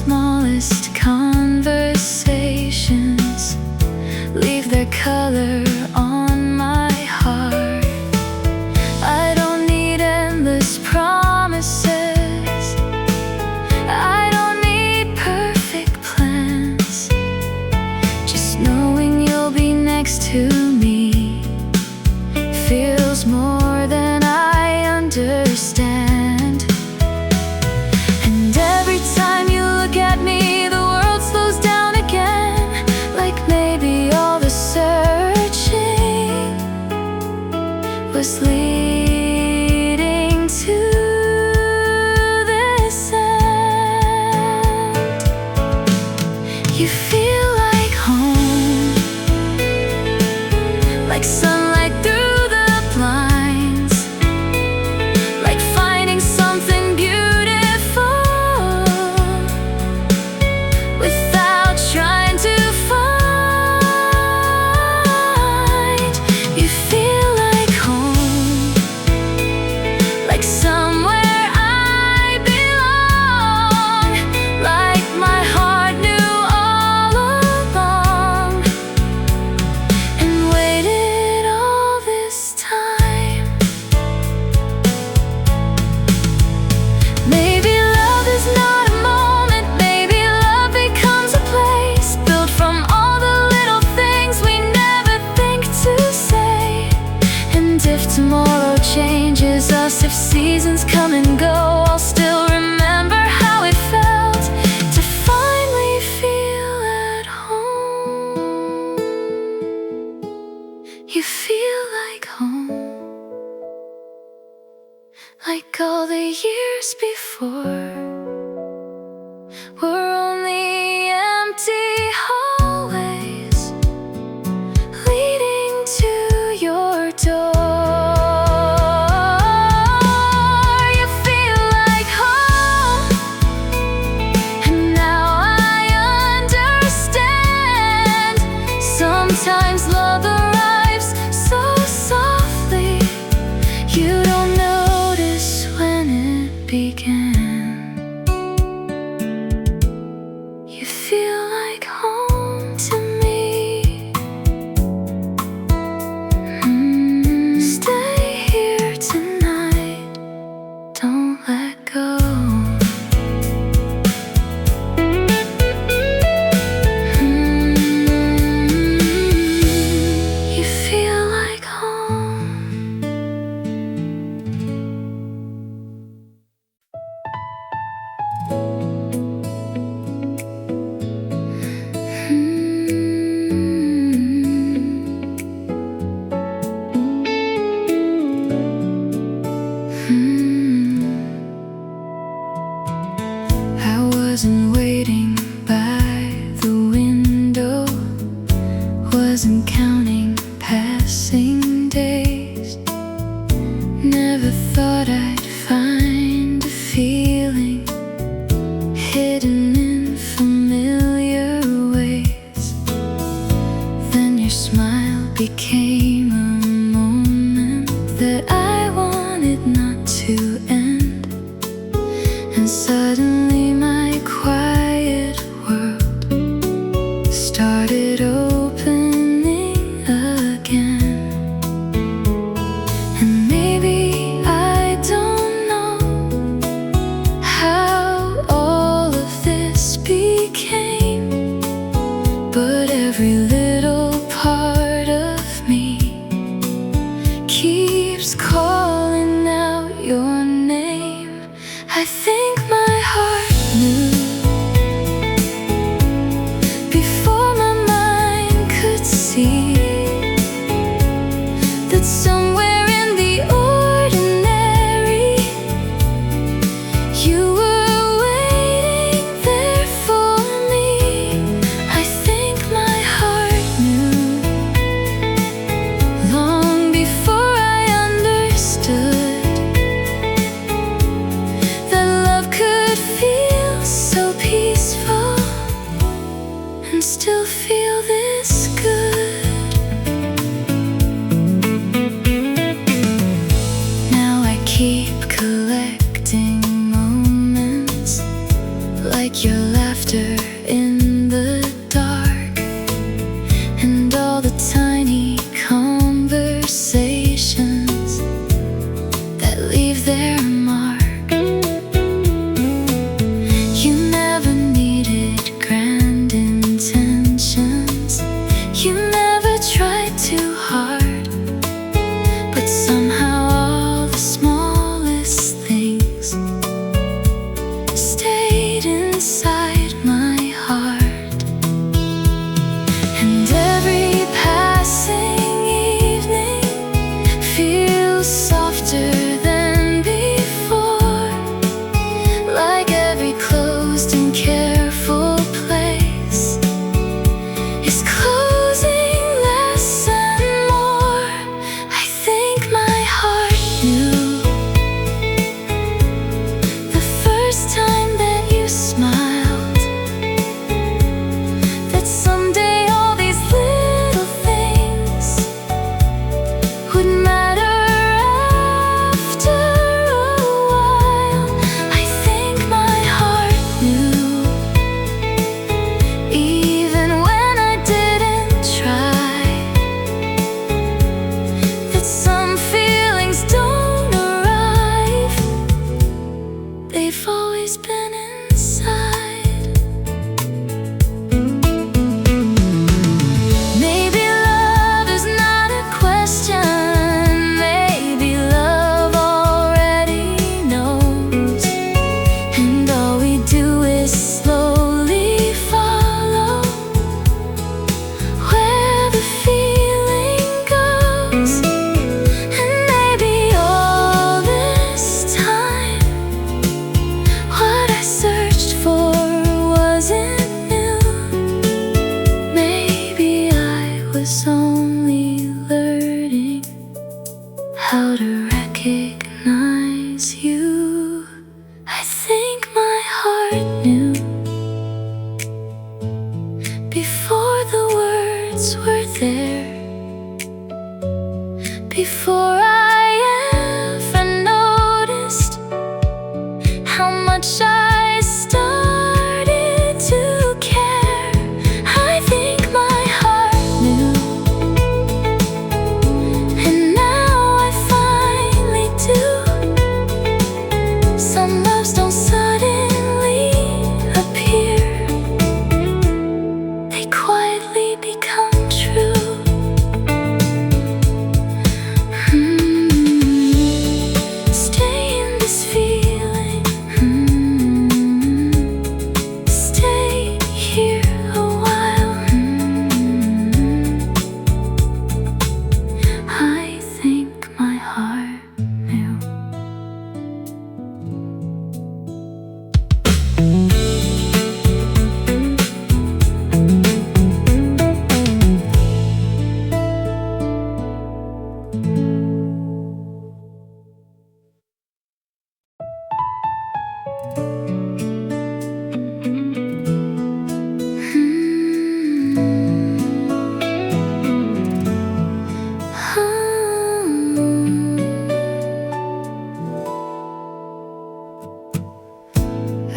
smallest conversations leave their color on my heart. I don't need endless promises, I don't need perfect plans. Just knowing you'll be next to me feels more than I understand. And every time you look at me, the world slows down again, like maybe all the searching was leading to this end. You feel like home, like sunlight through the blinds, like finding something beautiful without trying to find. You feel like home, like somewhere I belong, like my heart knew all along and waited all this time. Maybe love is not a moment, maybe love becomes a place built from all the little things we never think to say. And if tomorrow changes us, if seasons come and go, I'll still remember how it felt to finally feel at home. You feel like home, like all the years before were only empty hallways leading to your door. You feel like home, and now I understand. Sometimes love arrives so softly, you don't notice when it began. You feel like home to me. Stay here tonight, don't let go. You feel like home. I wasn't waiting by the window, wasn't counting passing days. Never thought I'd find a feeling hidden in familiar ways. Then your smile became a moment that I wanted not to end. And suddenly my quiet world started opening again. And maybe I don't know how all of this became, but every little part of me keeps calling out your name. I think my heart knew before my mind could see that somewhere in the ordinary you were waiting there for me. I think my heart knew long before I understood that love could feel so peaceful and still feel this good. Now I keep collecting moments like your laughter Some loves don't suddenly appear, they quietly become true. Stay in this feeling, stay here a while. I think my heart knew.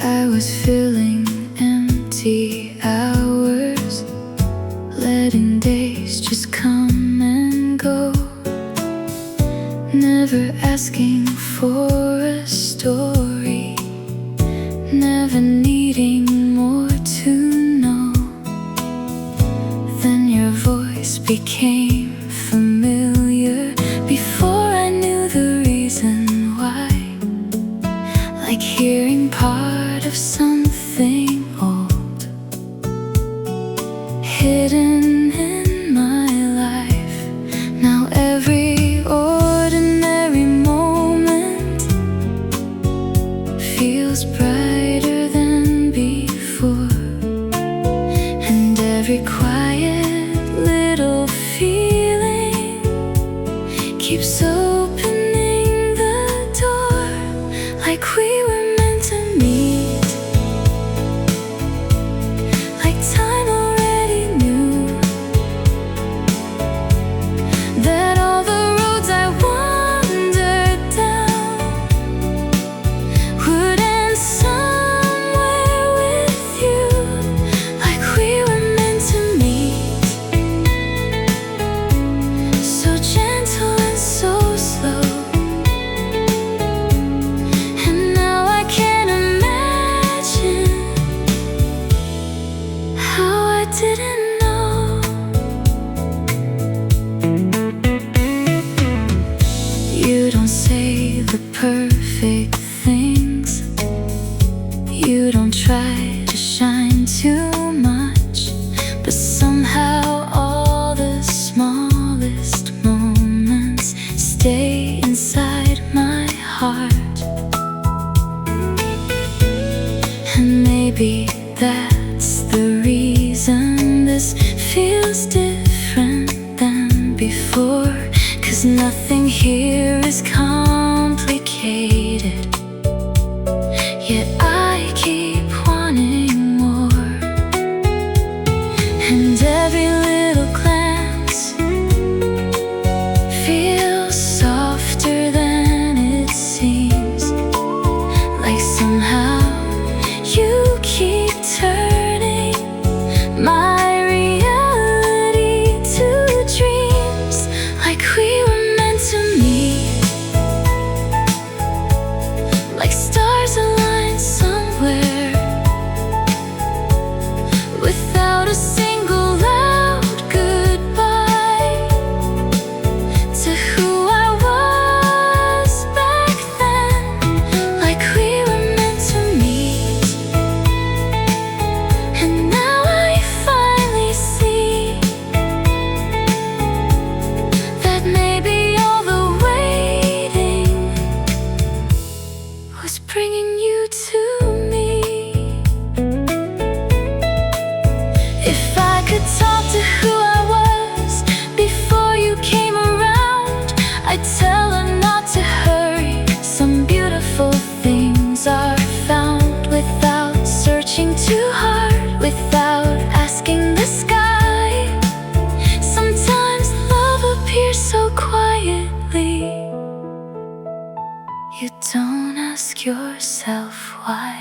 I was feeling empty hours, letting days just come and go, never asking for a story, never needing more to know. Then your voice became familiar before I knew the reason why, like hearing part of something old, hidden in my life. Now every ordinary moment feels brighter than before, and every quiet little feeling keeps opening the door, like we were meant to meet, like time already knew that all the roads I wandered down would end somewhere with you, like we were meant to meet, so gentle and so slow. And now I can't imagine how I didn't know. You don't say the perfect things, you don't try to shine too much, but somehow all the smallest moments stay inside my heart. And maybe that's the reason this feels different than before, 'cause nothing here is complicated, yet I keep wanting more. And every little glance feels softer than it seems, like somehow you keep turning my reality to dreams, like we were meant to meet, like stars aligned somewhere, without a single loud goodbye to who I was back then, like we were meant to meet. And now I finally see that maybe all the waiting was bringing you to me. If I could talk to who I was before you came around, I'd tell her not to hurry. Some beautiful things are found without searching too hard, without asking the sky. Sometimes love appears so quietly, you don't ask yourself why,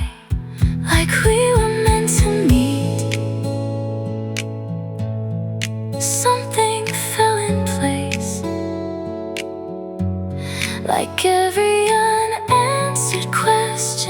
like we were meant to meet. Something fell in place, like every unanswered question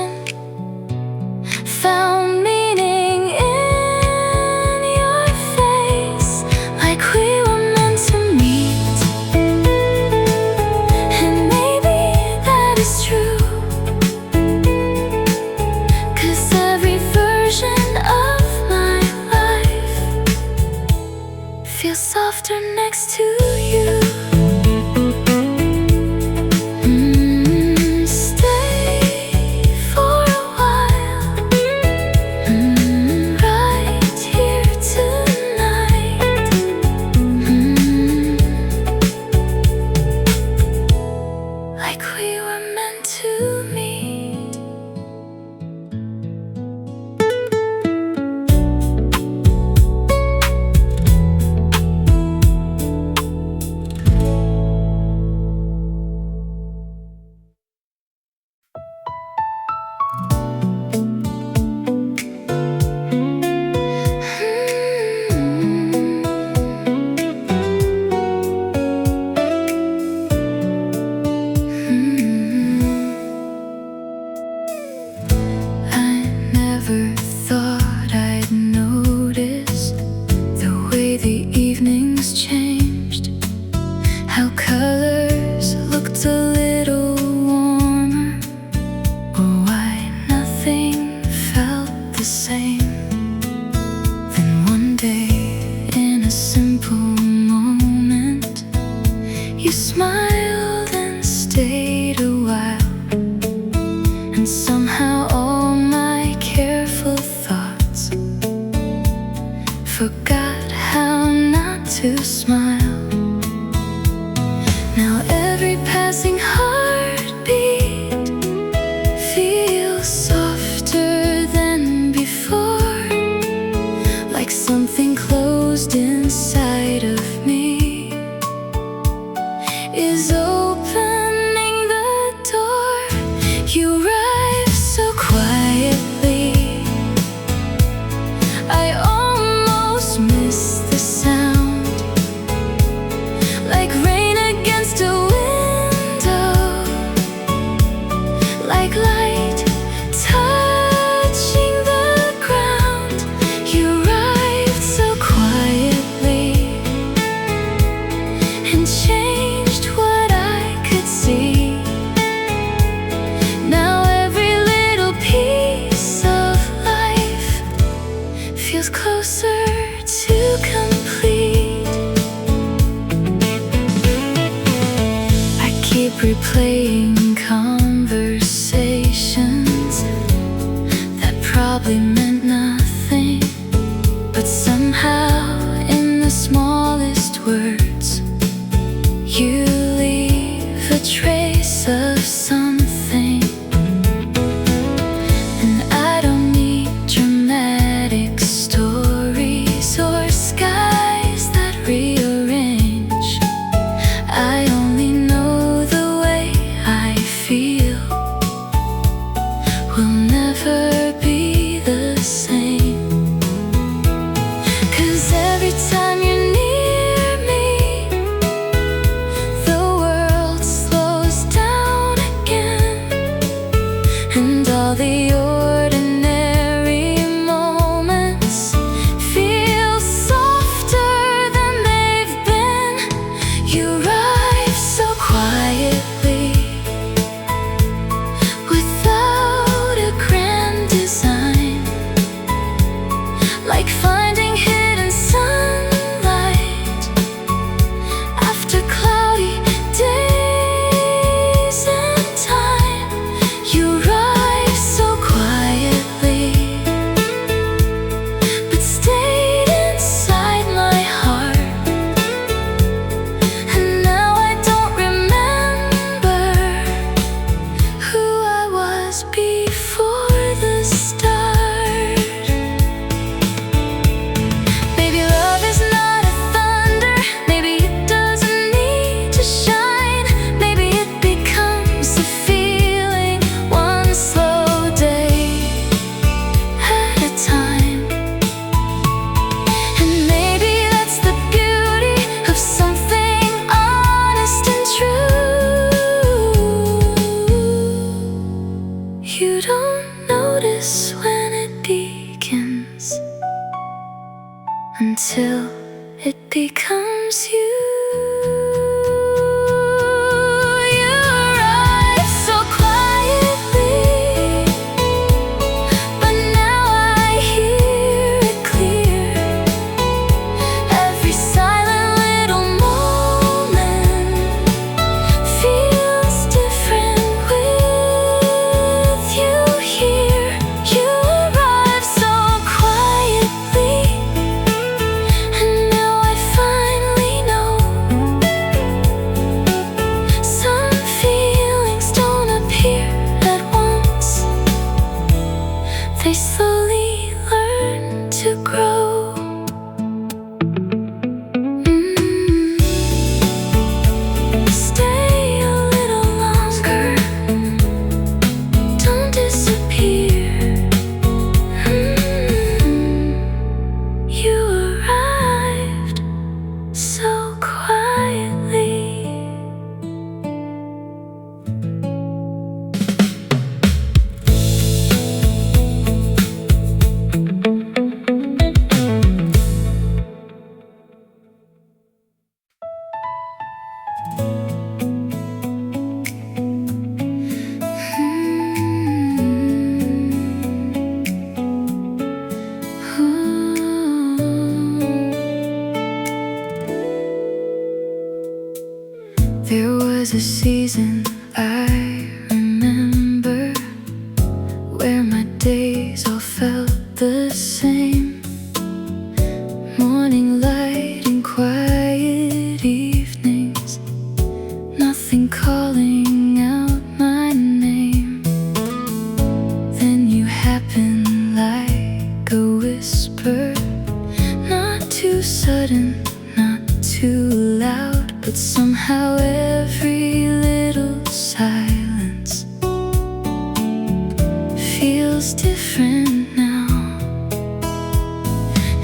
And somehow all my careful thoughts forgot how not to smile. Now every passing heartbeat feels softer than before, like something closed inside of me is opening the door. You arrive so quietly, I almost miss the sound, like rain against a window, like light touching the ground. You arrived so quietly and changed what I could see. Now every little piece of life feels closer to complete. I keep replaying conversations that probably meant nothing, but somehow in the smallest words you leave a trace of something. And I don't need dramatic stories or skies that rearrange. I only know the way I feel will never be the same. 'Cause every time you're near me, the world slows down again, and all the ordinary moments feel softer than they've been. You arrive so quietly, without a grand design, like finding hidden sunlight after cloudy days and time. You arrive so quietly, but stayed inside my heart. And now I don't remember who I was before the start. Maybe love is not a thunder, maybe it doesn't need to shine. Maybe it becomes a feeling, one slow day at a time. And maybe that's the beauty of something honest and true. You don't notice when it begins until it becomes you. You arrive so quietly, but now I hear it clear. Every silent little moment feels different with you here. You arrive so quietly, and now I finally know some feelings don't appear at once. They slowly learn to grow. Stay a little longer, don't disappear. You arrived so quietly. There was a season I remember days all felt the same. Morning light and quiet evenings, nothing calling out my name. Then you happen like a whisper, not too sudden, not too loud, but somehow every little silence feels different now.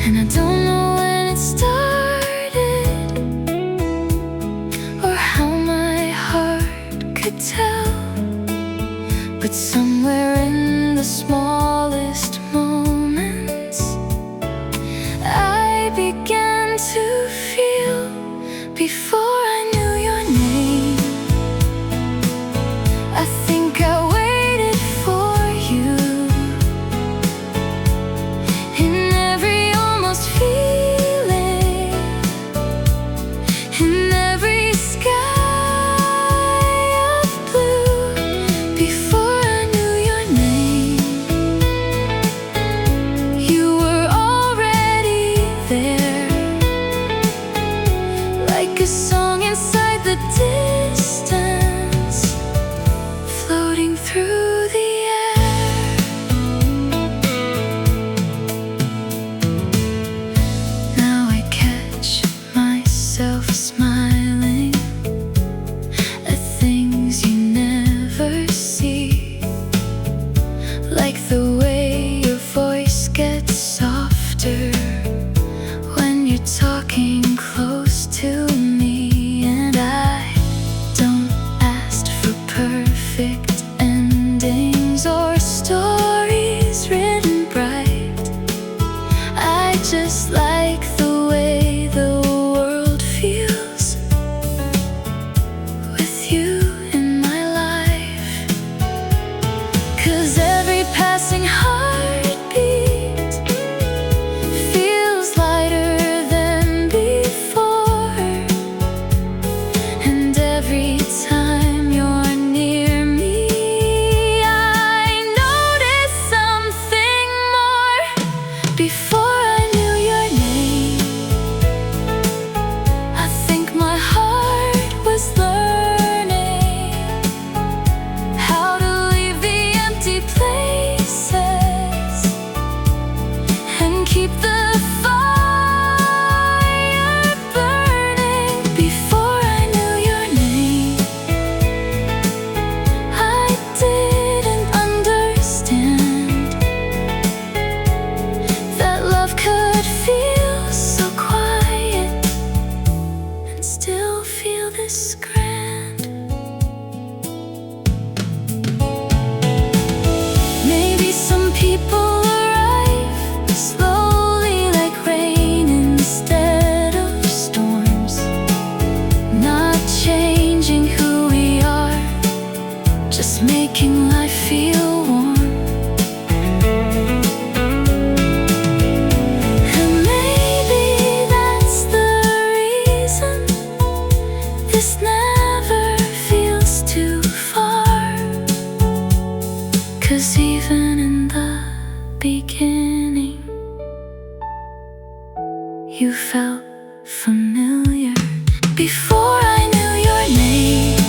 And I don't know when it started, or how my heart could tell, but somewhere in the smallest moments I began to feel. Before I knew your name, I think I waited for you. In every almost feeling, in every sky of blue. Before I knew your name, you were already there, like a song inside the distance, floating through the air. Now I catch myself smiling at things you never see, like the way your voice gets softer when you're talking close to me. And I don't ask for perfect endings or stories written bright. I just like the way the world feels with you in my life. 'Cause every passing heartbeat feels lighter than before, and every time you're near me I notice something more. Before I knew your name, I think my heart was learning how to leave the empty places and keep the fire burning. Before I knew your name, I didn't understand that love could feel so quiet and still feel this grand. Maybe some people arrive slowly like rain instead of storms, not changing who we are, just making life feel warm. And maybe that's the reason this never feels too far. 'Cause even in the beginning, you felt familiar. Before I knew your name,